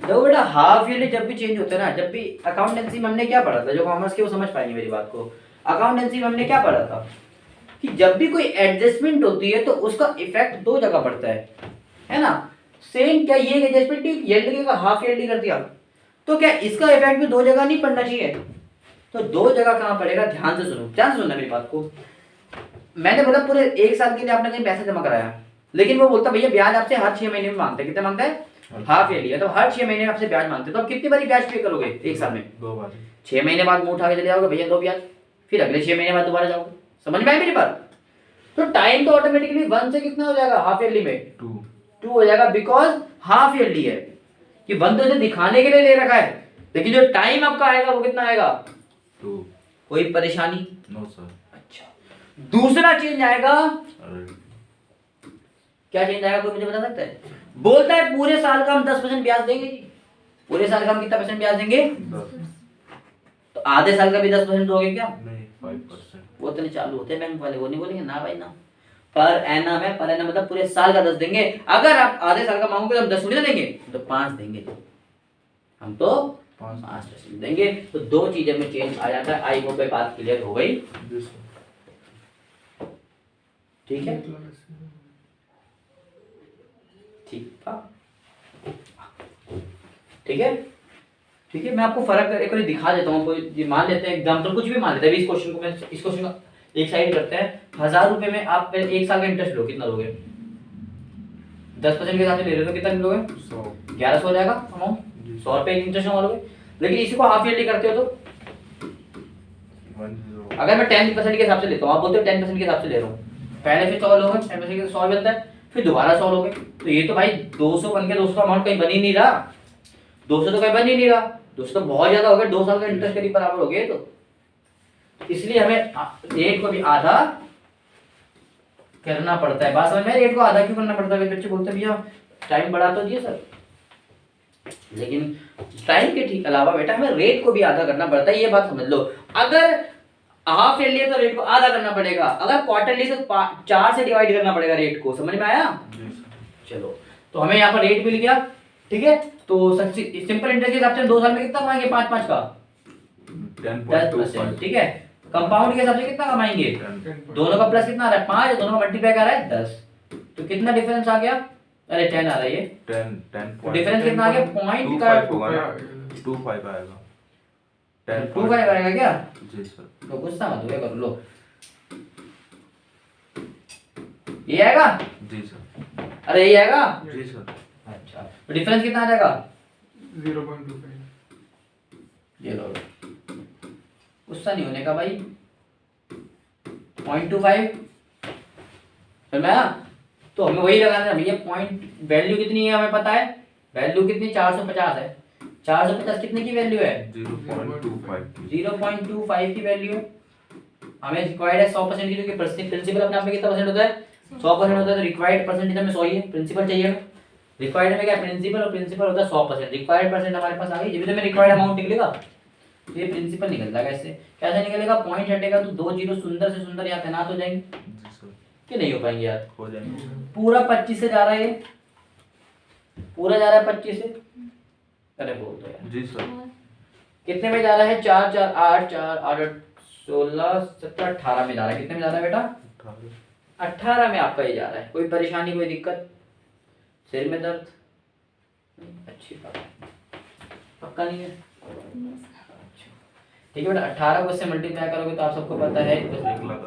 देखो बेटा हाफ ईयरली जब भी चेंज होता है ना, जब भी अकाउंटेंसी में हमने क्या पढ़ा था, जो कॉमर्स के वो समझ पाएंगे मेरी बात को। अकाउंटेंसी में हमने क्या पढ़ा था, कि जब भी कोई एडजस्टमेंट होती है तो उसका इफेक्ट दो जगह पड़ता है ना। सेम क्या ये एडजस्टमेंट ईयरली का हाफ ईयरली कर दिया, तो क्या इसका इफेक्ट भी दो जगह नहीं पड़ना चाहिए? तो दो जगह कहां पड़ेगा? ध्यान से सुनो, ध्यान से सुनना मेरी बात को। मैंने बोला पूरे एक साल के लिए आपने कहीं पैसा जमा कराया, लेकिन वो बोलता भैया ब्याज आपसे हर 6 महीने में मांगते हैं। कितना मांगता है? हाफ ईयरली है, तो हर 6 महीने में आपसे ब्याज मांगते हैं। तो आप कितनी बारी ब्याज पे करोगे एक साल में? 2 बार। 6 महीने बाद मुंह उठा के चले जाओगे भैया दो ब्याज, फिर अगले 6 महीने बाद दोबारा जाओगे। समझ में आई मेरी बात? तो टाइम तो ऑटोमेटिकली 1 से कितना हो जाएगा हाफ ईयरली में? 2 हो जाएगा, बिकॉज हाफ ईयरली है कि 1 तो इसे दिखाने के लिए ले रखा है, लेकिन जो टाइम आपका आएगा वो कितना आएगा? 2। कोई परेशानी? No sir. अच्छा, दूसरा चेंज आएगा। क्या चेंज आएगा, कोई मुझे बता सकता है? बोलता है पूरे साल का हम 10% ब्याज देंगे जी। पूरे साल का हम कितना परसेंट ब्याज देंगे? 10। तो आधे साल का भी 10% दोगे क्या? नहीं, 5%। वो तो नहीं चालू होते बैंक वाले, वो नहीं बोलेंगे ना भाई ना। पर एनम है, पर एनम मतलब पूरे साल का 10 देंगे। अगर आप आधे साल का मांगोगे तो हम 10 थोड़ी ना देंगे, तो 5 देंगे। हम तो 5% देंगे। तो दो चीजें में चेंज आ जाता है। आई होप ये बात क्लियर हो गई। ठीक है, ठीक है, ठीक है। मैं आपको फर्क एक बार दिखा देता हूँ। कोई मान लेते हैं एग्जांपल, कुछ भी मान लेते हैं। अभी इस क्वेश्चन को मैं इस क्वेश्चन का एक साइड करते हैं। 1000 रुपए में आप पहले एक साल का इंटरेस्ट लो, कितना लोगे? 10% के हिसाब से ले रहे हो, कितना लोगे? 1100 हो जाएगा अमाउंट। 100 रुपए इंटरेस्ट जमा लोगे। लेकिन इसी को हाफ ईयरली करते हो तो अगर मैं 10% के हिसाब से लेता हूँ, आप बोलते हो 10% के हिसाब से ले रहा हूँ, पहले फिर 100 लोगे, 10% के 100 बनता है, फिर दोबारा 100 लोगे, तो ये तो भाई 200 बन के 200 अमाउंट कहीं बन ही नहीं रहा। 200 तो कहीं बन ही नहीं रहा। 200 तो बहुत ज्यादा हो गया, 2 साल का इंटरेस्ट करीब बराबर हो गया। तो इसलिए हमें रेट को भी आधा करना पड़ता है। बात समझ में? रेट को आधा क्यों करना पड़ता है? बच्चे बोलते भैया टाइम बढ़ा तो दिए सर, लेकिन टाइम के ठीक अलावा बेटा हमें रेट को भी आधा करना पड़ता है। ये बात समझ लो। अगर हाफ ईयरली है तो रेट को आधा करना पड़ेगा, अगर क्वार्टरली तो 4 से डिवाइड करना पड़ेगा रेट को। समझ में आया? चलो, तो हमें यहाँ पर रेट मिल गया। ठीक है, तो सिंपल इंटरेस्ट के हिसाब से 2 साल में कितना कमाएंगे? 5 का 10%। ठीक है, कंपाउंड के हिसाब से कितना कमाएंगे? दोनों का प्लस कितना आ रहा है? 5, दोनों का मल्टीप्लाई कर रहा है 10। तो कितना डिफरेंस आ गया? अरे 10 आ रहा है ये। 10 डिफरेंस कितना आ गया? पॉइंट का 25 आएगा। 25 आएगा क्या? जी सर। तो गुस्सा मत हुए कर लो। ये आएगा? जी सर। अरे ये आएगा? जी सर। अच्छा, तो डिफरेंस कितना आ जाएगा? 0.25। ये लो, गुस्सा नहीं होने का भाई। 0.25 समझ में आया? तो हमें वही लगाना है भैया। पॉइंट वैल्यू कितनी है हमें पता है। वैल्यू कितनी? 450 है। 450 कितने की वैल्यू है? 0.25 की वैल्यू है। हमें रिक्वायर्ड है 100% की, क्योंकि प्रिंसिपल अपने आप में कितना परसेंट होता है? 100% होता है। तो रिक्वायर्ड परसेंटेज हमें 100 ही है। प्रिंसिपल चाहिए हमें। रिक्वायर्ड में क्या? प्रिंसिपल, और प्रिंसिपल होता है 100%। रिक्वायर्ड परसेंट हमारे पास आ गई। जब भी तो रिक्वायर्ड अमाउंट निकलेगा, ये प्रिंसिपल निकल जाएगा। इससे कैसे निकलेगा? पॉइंट हटेगा तो 2 जीरो सुंदर से सुंदर यहाँ तैनात हो जाएंगे कि नहीं हो पाएंगे यार? हो जाएंगे। पूरा 25 से जा रहा है, ये पूरा जा रहा है 25 से। अरे बोल दो यार। जी सर। कितने में जा रहा है? 4 4 8 4 8 16 17 18 में जा रहा है। कितने में जा रहा है बेटा? 18 में आपका ये जा रहा है। कोई परेशानी, कोई दिक्कत? सिर में दर्द? अच्छी बात है, पक्का नहीं है? अच्छा, ठीक है बेटा। 18 को इससे मल्टीप्लाई करोगे तो आप सबको पता है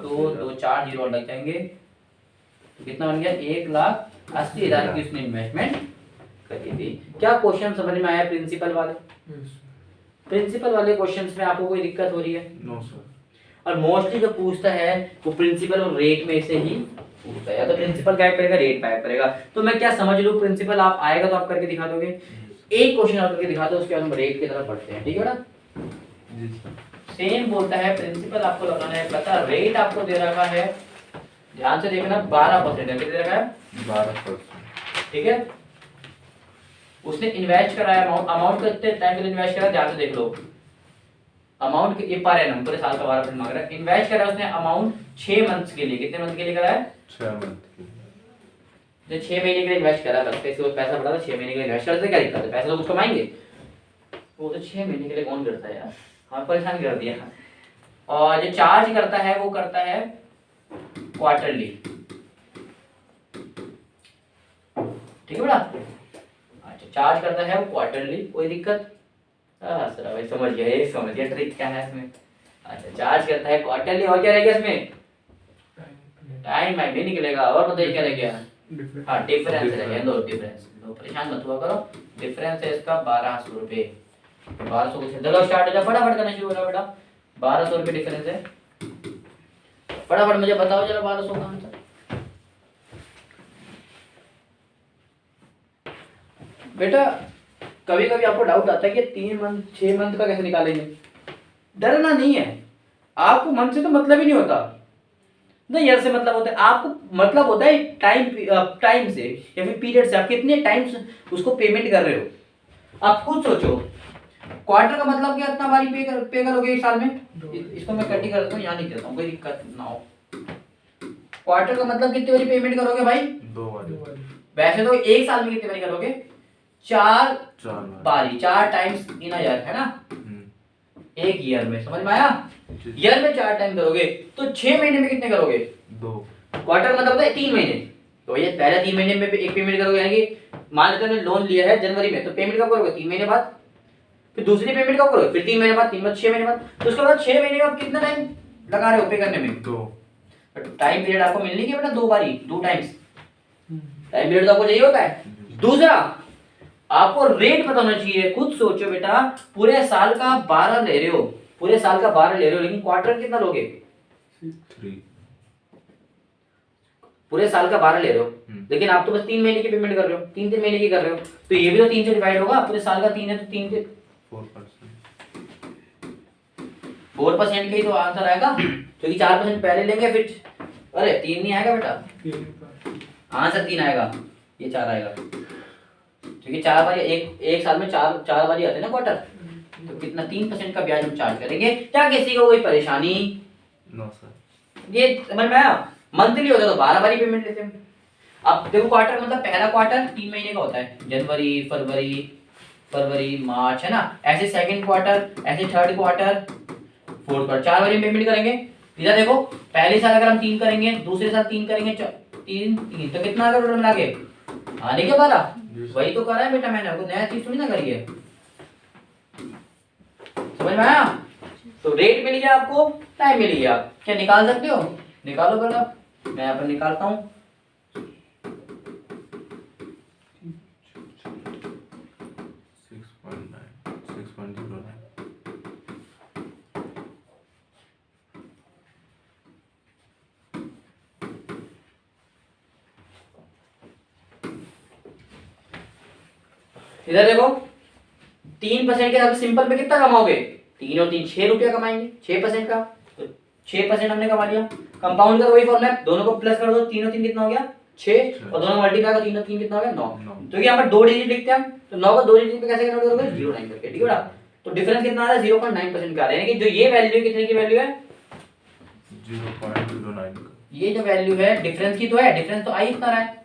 2 4 जीरो और लग जाएंगे। तो कितना बन गया? 1,80,000 की उसने इन्वेस्टमेंट करी थी। क्या क्वेश्चन समझ में आया प्रिंसिपल वाले? प्रिंसिपल वाले क्वेश्चंस में आपको कोई दिक्कत हो रही है? No sir. और मोस्टली जो पूछता है वो प्रिंसिपल और रेट में से ही पूछता है। या तो प्रिंसिपल गाइड करेगा, रेट गाइड करेगा। तो मैं क्या समझ लूं, प्रिंसिपल आप आएगा तो आप करके दिखा दोगे, एक क्वेश्चन आप करके दिखा दो, उसके बाद हम रेट की तरफ बढ़ते हैं। ठीक है बेटा? जी सर। सेम बोलता है प्रिंसिपल आपको लगाना है पता, रेट आपको दे रखा है, ध्यान से देखना, 12% है। कितने दे रखा है? 12%। ठीक है, उसने इन्वेस्ट कराया अमाउंट कितने टाइम के लिए इन्वेस्ट करा? ध्यान से देख लो अमाउंट, ये पर एनम पूरे साल का 12% मांग रहा है। इन्वेस्ट करा उसने अमाउंट 6 मंथ्स के लिए। कितने मंथ के लिए करा है? 6 मंथ के जो 6 महीने के लिए इन्वेस्ट करा, बस कैसे वो पैसा बढ़ा था, 6 महीने के लिए इन्वेस्ट करते, क्या दिक्कत है? पैसा तो कुछ कमाएंगे। वो तो 6 महीने के लिए कौन करता है यार? हाँ, परेशान कर दिया। और जो चार्ज करता है वो करता है क्वार्टरली, ठीक है बेटा। अच्छा चार्ज करता है वो क्वार्टरली, कोई दिक्कत? हाँ सर भाई समझ गया, ये समझ गया ट्रिक क्या है इसमें। अच्छा चार्ज करता है क्वार्टरली, और क्या रहेगा इसमें? टाइम में भी निकलेगा, और बताइए क्या रह गया? हाँ डिफरेंस रह गया, दो डिफरेंस, दो परेशान मत हुआ करो। डिफरेंस है इसका 1200 रुपये। 1200 को चलो स्टार्ट हो जाओ, फटाफट करना शुरू हो जाओ बेटा। 1200 रुपये डिफरेंस है, फटाफट मुझे बताओ जरा 1200 का आंसर। बेटा कभी कभी आपको डाउट आता है कि 3 मंथ 6 मंथ का कैसे निकालेंगे। डरना नहीं है, आपको मंथ से तो मतलब ही नहीं होता ना, ईयर से मतलब होता है। आपको मतलब होता है टाइम से या फिर पीरियड से, आप कितने टाइम उसको पेमेंट कर रहे हो। आप खुद सोचो, क्वार्टर का मतलब क्या, इतना बारी पे करोगे एक साल में। इसको मैं कटिंग कर देता हूँ, यहाँ लिख देता हूँ, कोई दिक्कत ना हो। क्वार्टर का मतलब कितनी बारी पेमेंट करोगे भाई? 2 बारी। वैसे तो एक साल में कितनी बारी करोगे? 4 बारी, 4 टाइम्स 3000 है ना एक ईयर में, समझ में आया? ईयर में 4 टाइम करोगे तो 6 महीने में कितने करोगे? 2। क्वार्टर मतलब होता है 3 महीने। तो ये पहले 3 महीने में एक पेमेंट करोगे, यानी कि मान लेते हैं लोन लिया है जनवरी में, तो पेमेंट कब करोगे? 3 महीने बाद। फिर दूसरी पेमेंट कब करोगे? फिर 3 महीने बाद, 3 बाद 6 महीने बाद। तो उसके बाद 6 महीने में आप कितना टाइम लगा रहे हो पे करने में? 2। टाइम पीरियड आपको मिलनी है बेटा 2 बारी, 2 टाइम्स टाइम पीरियड तो आपको चाहिए होता है। दूसरा आपको रेट पता होना चाहिए। खुद सोचो बेटा, पूरे साल का 12 ले रहे हो, पूरे साल का 12 ले रहे हो, लेकिन क्वार्टर कितना लोगे? 3। पूरे साल का 12 ले रहे हो, लेकिन आप तो बस 3 महीने की पेमेंट कर रहे हो, 3 महीने की कर रहे हो, तो ये भी तो 3 से डिवाइड होगा। पूरे साल का 3 है तो 3 से 4% का ही तो आंसर आएगा, क्योंकि 4% पहले लेंगे फिर। अरे 3 नहीं आएगा बेटा, आंसर 3 आएगा, ये 4 आएगा, क्योंकि 4 बार एक साल में 4 बार आते हैं ना क्वार्टर। तो कितना 3% का ब्याज हम चार्ज करेंगे। क्या किसी को कोई परेशानी? No sir. ये समझ में आया? मंथली होता तो 12 बारी पेमेंट लेते हैं। अब देखो क्वार्टर मतलब पहला क्वार्टर 3 महीने का होता है, जनवरी फरवरी मार्च, है ना। ऐसे सेकंड क्वार्टर, ऐसे थर्ड क्वार्टर, फोर्थ क्वार्टर, 4 बारी पेमेंट करेंगे। इधर देखो पहले साल अगर हम 3 करेंगे, दूसरे साल 3 करेंगे, 3 तो कितना आएगा टोटल मिला के? आने के 12। वही तो करा है बेटा मैंने, आपको नया चीज थोड़ी ना करी है। समझ में आया? तो रेट मिल गया आपको, टाइम मिल गया। क्या निकाल सकते हो? निकालो बेटा, मैं यहाँ पर निकालता हूँ। इधर देखो 3% के साथ सिंपल में कितना कमाओगे? 3 और 3 6 रुपया कमाएंगे, 6% का, तो 6% हमने कमा लिया। कंपाउंड का वही फॉर्मूला है, दोनों को प्लस कर दो, 3 और 3 कितना हो गया? 6, और दोनों मल्टीप्लाई करो, 3 और 3 कितना हो गया? 9। तो यहाँ पर 2 डिजिट लिखते हैं हम, तो 9 को 2 डिजिट पे कैसे कन्वर्ट करोगे? 0.9 करके, ठीक है बेटा। तो डिफरेंस कितना आ रहा है? 0.9% का आ रहा है, यानी कि जो ये वैल्यू कितने की वैल्यू है? 0.09 का। ये जो वैल्यू है डिफरेंस की तो है, डिफरेंस तो आ ही इतना रहा है,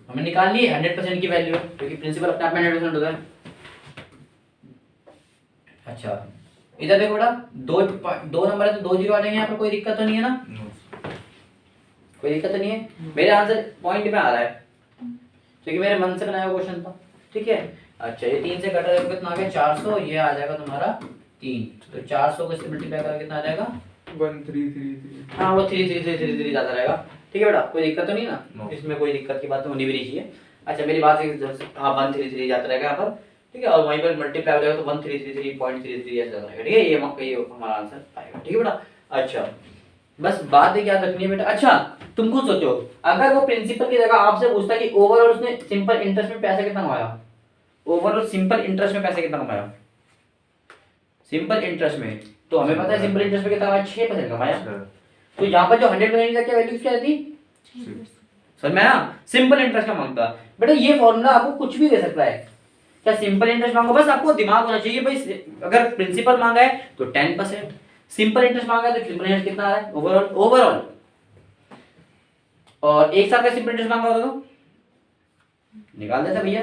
हमने निकाल ली 100% की वैल्यू है, क्योंकि प्रिंसिपल अपने आप में 100% होता है। अच्छा इधर देखो बेटा, दो नंबर है तो 2 जीरो आ जाएंगे यहाँ पर, कोई दिक्कत तो नहीं है ना? कोई दिक्कत तो नहीं है? मेरे आंसर पॉइंट में आ रहा है, क्योंकि मेरे मन से बनाया हुआ क्वेश्चन था, ठीक है। अच्छा ये 3 से कटा जाएगा, कितना आ गया? 400, ये आ जाएगा तुम्हारा 3, तो 400 को इससे मल्टीप्लाई करके कितना आ जाएगा? 1333। हाँ वो 3 ज्यादा रहेगा, ठीक है बेटा, कोई दिक्कत तो नहीं ना? इसमें कोई दिक्कत की बात तो होनी भी नहीं चाहिए। अच्छा मेरी बात हाँ 133 जाता रहेगा यहाँ पर, ठीक है, और वहीं पर मल्टीप्लाई हो जाएगा तो 1333.33 ऐसा जाता रहेगा, ठीक है। ये हमारा आंसर आएगा, ठीक है बेटा। अच्छा बस बात है क्या रखनी है बेटा। अच्छा तुम खुद सोचो, अगर वो प्रिंसिपल की जगह आपसे पूछता कि ओवरऑल उसने सिंपल इंटरेस्ट में पैसा कितना कमाया, ओवरऑल सिंपल इंटरेस्ट में पैसा कितना कमाया, सिंपल इंटरेस्ट में, तो हमें पता है सिंपल इंटरेस्ट में कितना कमाया? 6% कमाया। तो यहाँ पर जो 100% की वैल्यू क्या रहती? समझ में आया? सिंपल इंटरेस्ट का मांगता बेटा, ये फॉर्मूला आपको कुछ भी दे सकता है। क्या सिंपल इंटरेस्ट मांगो, बस आपको दिमाग होना चाहिए भाई, अगर प्रिंसिपल मांगा है तो 10%, सिंपल इंटरेस्ट मांगा है तो सिंपल इंटरेस्ट कितना आ रहा है ओवरऑल, और एक साथ का सिंपल इंटरेस्ट मांगा होता तो निकाल देता भैया।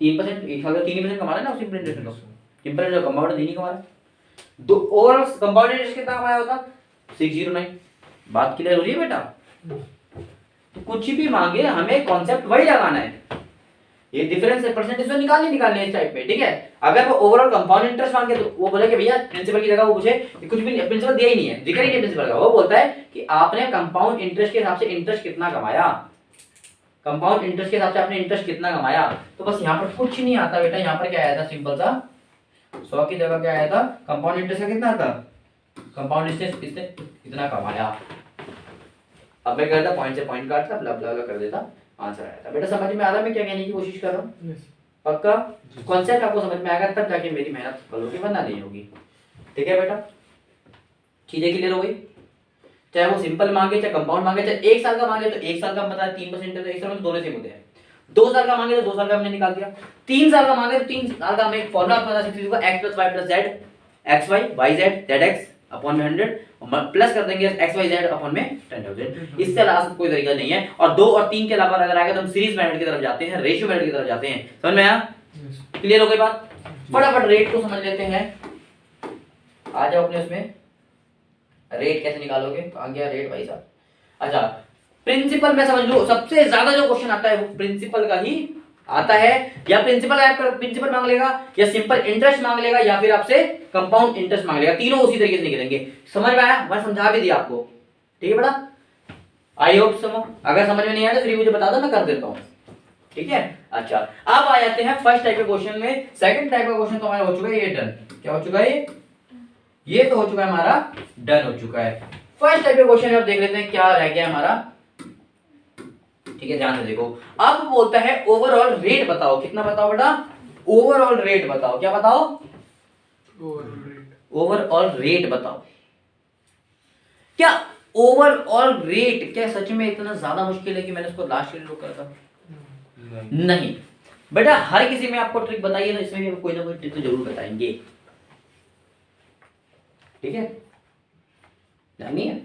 3% एक साल का 3% कमा रहा है ना सिंपल इंटरेस्ट में, सिंपल इंटरेस्ट कंपाउंड नहीं कमा रहा है। दो ओवरऑल कंपाउंड इंटरेस्ट कितना कमाया होता? 609, बात क्लियर हो रही है बेटा? तो कुछ भी मांगे हमें कॉन्सेप्ट वही लगाना है, ये डिफरेंस है परसेंटेज तो निकालने है इस टाइप में, ठीक है। अगर वो ओवरऑल कंपाउंड इंटरेस्ट मांगे तो वो बोले कि भैया प्रिंसिपल की जगह वो पूछे कि कुछ भी प्रिंसिपल दिया ही नहीं है, जिक्र ही नहीं प्रिंसिपल का, वो बोलता है कि आपने कंपाउंड इंटरेस्ट के हिसाब से इंटरेस्ट कितना कमाया, कंपाउंड इंटरेस्ट के हिसाब से आपने इंटरेस्ट कितना कमाया। तो बस यहाँ पर कुछ नहीं आता बेटा, यहाँ पर क्या आया था सिंपल सा 100 की जगह क्या आया था, कंपाउंड इंटरेस्ट का कितना था, कंपाउंड इंटरेस्ट इसने इतना कमाया। अब मैं करता पॉइंट से पॉइंट काटता ब्ला ब्ला ब्ला कर देता, आंसर आया था। बेटा समझ में आ रहा है मैं क्या कहने की कोशिश कर रहा हूँ? पक्का कॉन्सेप्ट आपको समझ में आएगा तब जाके मेरी मेहनत सफल होगी, वरना नहीं होगी, ठीक है बेटा। चीजें क्लियर हो गई? चाहे वो सिंपल मांगे चाहे कंपाउंड मांगे, चाहे 1 साल का मांगे तो 1 साल का बताया 3% है तो 1 साल में दोनों सेम होते हैं। 2 साल का मांगे तो 2 साल का हमने निकाल दिया, 3 साल का मांगे तो 3 साल का हमें एक फॉर्मूला पता सकते होगा x + y + z xy yz zx upon में 100 और प्लस कर देंगे xyz अपॉन में 10,000। इससे अलावा कोई तरीका नहीं है। और 2 और 3 के अलावा अगर आएगा तो हम सीरीज मेथड की तरफ जाते हैं, रेशियो मेथड की तरफ जाते हैं। समझ में आया? क्लियर हो गई बात? फटाफट रेट को समझ लेते हैं, आ जाओ अपने उसमें। रेट कैसे निकालोगे? आ गया रेट भाई साहब। अच्छा प्रिंसिपल में समझ लो सबसे ज्यादा जो क्वेश्चन आता है वो प्रिंसिपल का ही आता है, या प्रिंसिपल मांग लेगा, या सिंपल इंटरेस्ट मांग लेगा, या फिर आपसे कंपाउंड इंटरेस्ट मांग लेगा, तीनों उसी तरीके से निकलेंगे। समझ में आया? मैं समझा भी दिया आपको, ठीक है बेटा? आई होप समझ, अगर समझ में नहीं आया तो फिर मुझे बता दो, मैं कर देता हूँ, ठीक है। अच्छा अब आ जाते हैं फर्स्ट टाइप के क्वेश्चन में। सेकंड टाइप का क्वेश्चन तो हमारा हो चुका है, ये डन। क्या हो चुका है? ये तो हो चुका है हमारा डन हो चुका है। फर्स्ट टाइप के क्वेश्चन अब देख लेते हैं क्या रह गया हमारा, ठीक है ध्यान से देखो। अब बोलता है ओवरऑल रेट बताओ, कितना बताओ बेटा? ओवरऑल रेट बताओ। क्या बताओ? ओवरऑल रेट बताओ। क्या ओवरऑल रेट क्या सच में इतना ज्यादा मुश्किल है कि मैंने उसको लास्ट ईयर करा था? नहीं बेटा, हर किसी में आपको ट्रिक बताइए तो इसमें भी कोई ना कोई ट्रिक तो जरूर बताएंगे, ठीक है? नहीं है?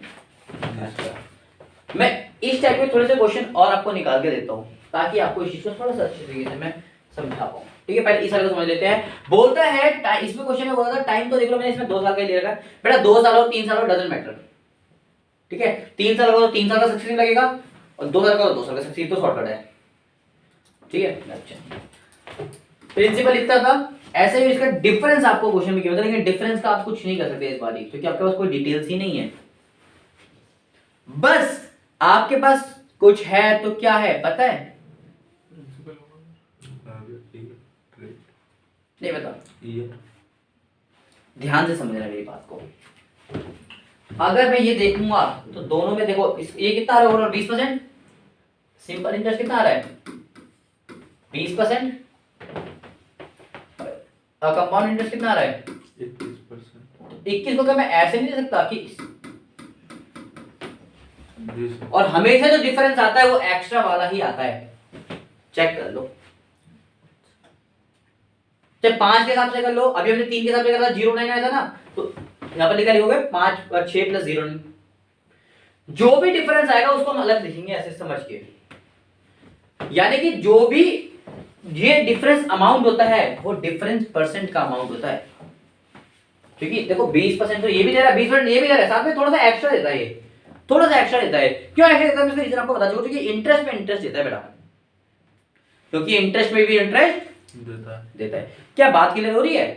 मैं इस टाइप के थोड़े से क्वेश्चन और आपको निकाल के देता हूं ताकि आपको इस चीज को थोड़ा सा अच्छे तरीके से मैं समझा पाऊं, ठीक है? पहले इस वाले को समझ लेते हैं। बोलता है इसमें क्वेश्चन में बोला था टाइम, तो देख लो मैंने इसमें 2 साल का ले रखा है बेटा। 2 साल और 3 साल और डजंट मैटर, ठीक है? 3 साल का तो 3 साल का सक्सेसिव लगेगा और 2 साल का तो 2 साल का सक्सेसिव, तो शॉर्टकट है, ठीक है? अच्छा प्रिंसिपल इतना था। ऐसे ही इसका डिफरेंस आपको क्वेश्चन में क्या, लेकिन डिफरेंस का आप कुछ नहीं कर सकते इस बार, क्योंकि आपके पास कोई डिटेल्स ही नहीं है। बस आपके पास कुछ है तो क्या है पता है? नहीं बता, ध्यान से समझना मेरी बात को। अगर मैं ये देखूंगा तो दोनों में देखो ये कितना आ रहा है ओवरऑल 20%, सिंपल इंटरेस्ट कितना आ रहा है 20%, और कंपाउंड इंटरेस्ट कितना आ रहा है 21%। 21 को क्या मैं ऐसे नहीं दे सकता कि, और हमेशा जो डिफरेंस आता है वो एक्स्ट्रा वाला ही आता है, चेक कर लो। चाहे 5 के हिसाब से कर लो, अभी हमने 3 के हिसाब से करा था 0.9 आया था ना, तो यहां पर लिखा लिखोगे 5 और 6 + 0, जो भी डिफरेंस आएगा उसको हम अलग लिखेंगे ऐसे समझ के। यानी कि जो भी ये डिफरेंस अमाउंट होता है वो डिफरेंस परसेंट का अमाउंट होता है, क्योंकि देखो 20% तो ये भी दे रहा है, 20% ये भी दे रहा है, साथ में थोड़ा सा एक्स्ट्रा देता है, ये थोड़ा सा एक्स्ट्रा देता है। क्यों एक्स्ट्रा देता है इसका रीजन आपको बता दूं, क्योंकि इंटरेस्ट पे इंटरेस्ट देता है बेटा, क्योंकि इंटरेस्ट में भी इंटरेस्ट देता है। क्या बात क्लियर हो रही है?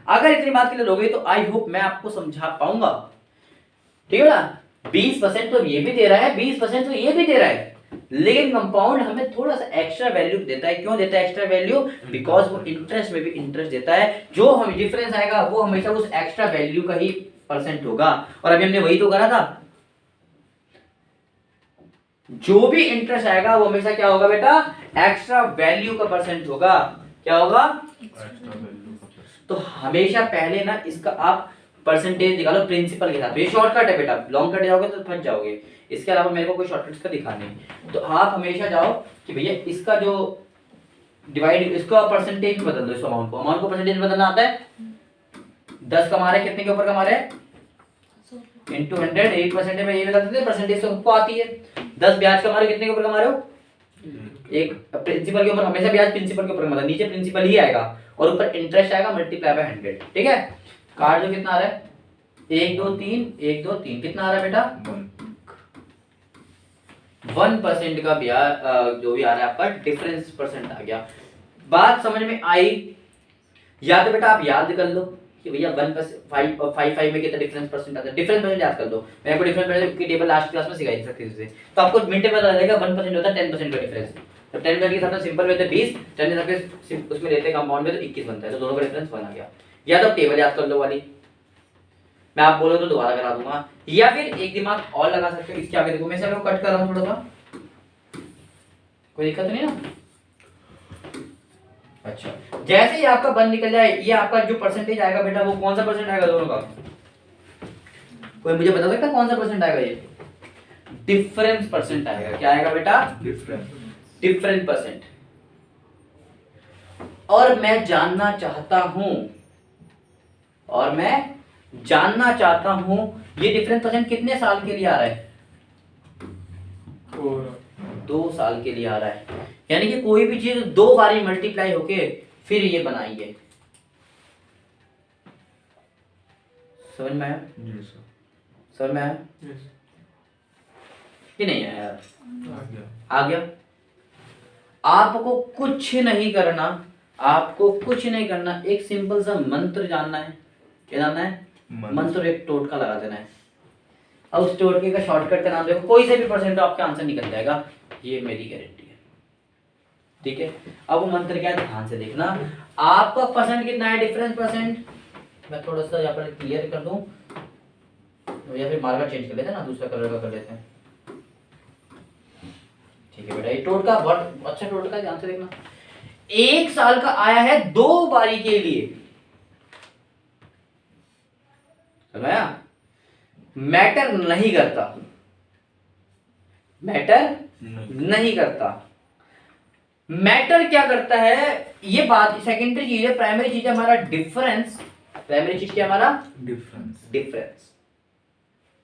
अगर इतनी बात क्लियर हो गई तो आई होप मैं आपको समझा पाऊंगा, ठीक है बेटा? 20% तो ये भी दे रहा है, 20% तो ये भी दे रहा है, लेकिन कंपाउंड हमें थोड़ा सा एक्स्ट्रा वैल्यू देता है। क्यों देता है एक्स्ट्रा वैल्यू? बिकॉज वो इंटरेस्ट में भी इंटरेस्ट देता है, जो हम डिफरेंस आएगा वो हमेशा उस एक्स्ट्रा वैल्यू का ही परसेंट होगा। और अभी हमने वही तो करा था, जो भी इंटरेस्ट आएगा वो हमेशा क्या होगा बेटा? एक्स्ट्रा वैल्यू का परसेंट होगा। क्या होगा? तो हमेशा पहले ना इसका आप परसेंटेज निकालो प्रिंसिपल के साथ। ये शॉर्टकट है बेटा, लॉन्ग कट जाओगे तो फंस जाओगे। इसके अलावा मेरे को कोई शॉर्टकट का दिखाने नहीं, तो आप हमेशा जाओ कि भैया इसका जो डिवाइड, इसका परसेंटेज बदल दो। इस अमाउंट को परसेंटेज बदलना आता है। 10 कमा रहे, कितने के ऊपर कमा रहे? इंटू 100, 8% में ये बता देते परसेंटेज तो हमको आती है। 10 ब्याज कमा रहे, कितने के ऊपर कमा रहे हो? एक प्रिंसिपल के ऊपर, हमेशा ब्याज प्रिंसिपल के ऊपर कमा, नीचे प्रिंसिपल ही आएगा और ऊपर इंटरेस्ट आएगा मल्टीप्लाई बाय 100, ठीक है? कार्ड जो कितना आ रहा है 1 2 3 1 2 3 कितना आ रहा है बेटा? 1% का ब्याज जो भी आ रहा है आपका डिफरेंस परसेंट आ गया। बात समझ में आई? या तो बेटा आप याद कर लो कि भैया 1+5 और 5 में कितना डिफरेंस परसेंट आता है। डिफरेंस परसेंट याद कर लो, मैंने आपको डिफरेंस परसेंट की टेबल लास्ट क्लास में सिखाई थी सख्ती से, तो आपको मिनट में पता चलेगा 1% होता है 10% का डिफरेंस। तो 10% के साथ सिंपल में 20, 10 के साथ उसमें लेते हैं कंपाउंड में तो 21 बनता है, तो दोनों का डिफरेंस 1 आ गया। या तो टेबल याद कर लो वाली, मैं आप बोलो तो दोबारा करा दूंगा, या फिर एक दिमाग और लगा सकते हो इसके आगे। देखो मैं इसे कट कर रहा हूँ थोड़ा सा, कोई दिक्कत नहीं ना? अच्छा, जैसे ही आपका 1 निकल जाए, ये आपका जो परसेंटेज आएगा बेटा वो कौन सा परसेंट आएगा दोनों का? कोई मुझे बता सकता है कौन सा परसेंट आएगा? ये डिफरेंस परसेंट आएगा। क्या आएगा बेटा? Difference percent. और मैं जानना चाहता हूं ये डिफरेंस परसेंट कितने साल के लिए आ रहा है? 2 साल के लिए आ रहा है। यानी कि कोई भी चीज 2 बारी मल्टीप्लाई होके फिर ये बनाइए। समझ में आया? समझ में आया कि नहीं आया यार? आ गया। आपको कुछ नहीं करना, एक सिंपल सा मंत्र जानना है। क्या जानना है? मंत्र, एक टोटका लगा देना है। अब उस टोटके का शॉर्टकट का नाम देखो, कोई से भी परसेंट आपका आंसर निकल जाएगा, ये मेरी गारंटी है। ठीक है, अब वो मंत्र क्या है ध्यान से देखना। आपका परसेंट कितना है? Difference percent. मैं थोड़ा सा यहाँ पर क्लियर कर दूं, या फिर मार्कर चेंज कर लेते हैं ना, दूसरा कलर का कर लेते हैं। ठीक है बेटा, ये टोटका बहुत अच्छा टोटका है, ध्यान से देखना। 1 साल का आया है 2 बारी के लिए, समझाया? मैटर नहीं करता, मैटर क्या करता है? ये बात सेकेंडरी चीज है। प्राइमरी चीज है हमारा डिफरेंस। प्राइमरी चीज क्या हमारा? डिफरेंस।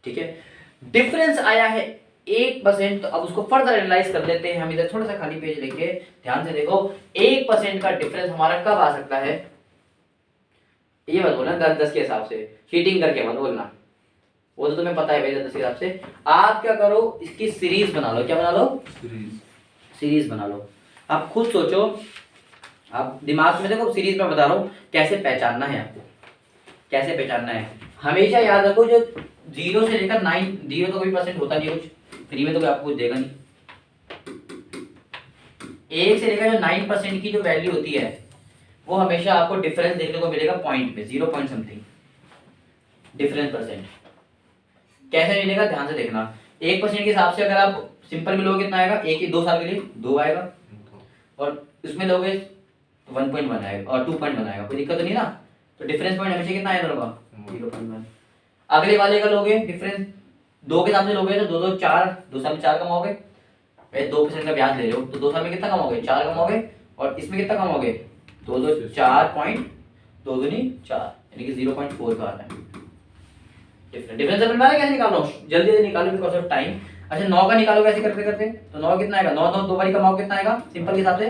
ठीक है, डिफरेंस आया है 1%। तो अब उसको फर्दर एनालाइज कर लेते हैं हम। इधर थोड़ा सा खाली पेज लेके ध्यान से देखो, 1% का डिफरेंस हमारा कब आ सकता है? ये मत बोलना 10-10 के हिसाब से, चीटिंग करके मत बोलना, वो तो तुम्हें पता है भाई 10 के हिसाब से। आप क्या करो, इसकी सीरीज बना लो। क्या बना लो? सीरीज बना लो। आप खुद सोचो, आप दिमाग में देखो, सीरीज में बता रहा हूँ कैसे पहचानना है आपको, कैसे पहचानना है। हमेशा याद रखो, जो 0 से लेकर 9, 0 तो कोई परसेंट होता नहीं है कुछ, फ्री में तो कोई आपको कुछ देगा नहीं। 1 से लेकर जो 9% की जो वैल्यू होती है, वो हमेशा आपको डिफरेंस देखने को मिलेगा पॉइंट पे, 0 पॉइंट समथिंग डिफरेंस परसेंट। कैसे मिलेगा ध्यान से देखना। 1% के हिसाब से अगर आप सिंपल में लोगे कितना आएगा? 2 साल के लिए 2 आएगा, और इसमें लोगे 1.1 आएगा और 2.1 आएगा, कोई दिक्कत नहीं ना? तो डिफरेंस पॉइंट हमेशा कितना आएगा? 0.1। अगले वाले का लोगे डिफरेंस 2 के हिसाब से लोगे तो 2 2 4, 2 साल में 4 कमाओगे। 2% का ब्याज ले रहे हो तो 2 साल में कितना कमाओगे? 4 कमाओगे। और इसमें कितना कमाओगे? 2 2 4 पॉइंट 2 दूनी 4, यानी कि 0.4 का आता है डिफरेंस। अपन मैंने कैसे निकाल रहा हूँ? जल्दी जल्दी निकालो बिकॉज ऑफ टाइम। अच्छा, 9 का निकालो कैसे करते करते? तो 9 कितना आएगा? 9 2 बारी कमाओ कितना आएगा? सिंपल के हिसाब से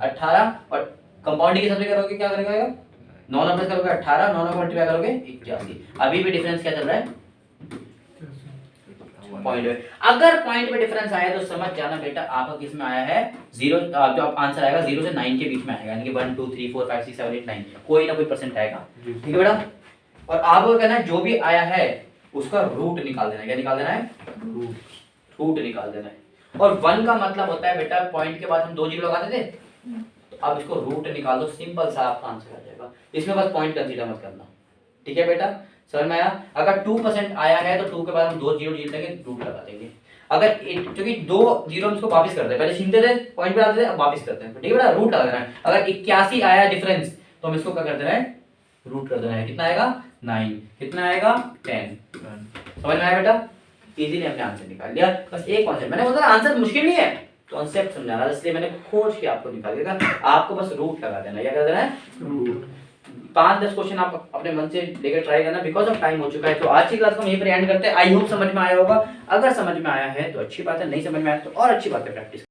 18, और कंपाउंडिंग के हिसाब से करोगे क्या करेगा? 9 9 प्लस करोगे 18, 9 9 मल्टीप्लाई करोगे 81। अभी भी डिफरेंस क्या चल रहा है? पॉइंट में। अगर पॉइंट में डिफरेंस आया तो समझ जाना बेटा आपका किस में आया है? 0, जो आंसर आएगा 0 से 9 के बीच में आएगा, यानी कि 1 2 3 4 5 6 7 8 9, कोई ना कोई परसेंट आएगा। ठीक है बेटा, और आपको कहना है जो भी आया है उसका रूट निकाल देना है। क्या निकाल देना है? रूट निकाल देना है। और 1 का मतलब होता है बेटा, पॉइंट के बाद हम 2 जीरो लगाते थे, तो अब इसको रूट निकाल दो, सिंपल सा आपका आंसर आ जाएगा। इसमें बस पॉइंट कंसीडर मत करना। ठीक है बेटा, समझ में आया? अगर 2% आया है तो 2 के बाद हम 2 जीरो जीत लेंगे, रूट लगा देंगे। अगर क्योंकि 2 जीरो हम इसको वापस करते हैं, पहले छीनते थे पॉइंट पे आते थे, अब वापस करते हैं। ठीक है बेटा, रूट लगा देना है। अगर 81 आया डिफरेंस तो हम इसको क्या कर देना है? रूट कर देना है। कितना आएगा? 9। कितना आएगा? 10। समझ में आया बेटा? इजीली हमने आंसर निकाल लिया। बस एक कॉन्सेप्ट, मैंने बोला आंसर मुश्किल नहीं है, कॉन्सेप्ट समझाना, इसलिए मैंने खोज के आपको निकाल दिया था। आपको बस रूट लगा देना। क्या कर देना है? रूट। 5-10 क्वेश्चन आप अपने मन से लेकर ट्राई करना, बिकॉज ऑफ टाइम हो चुका है। तो आज की क्लास को हम यहीं पर एंड करते हैं। आई होप समझ में आया होगा। अगर समझ में आया है तो अच्छी बात है, नहीं समझ में आया तो और अच्छी बात है, प्रैक्टिस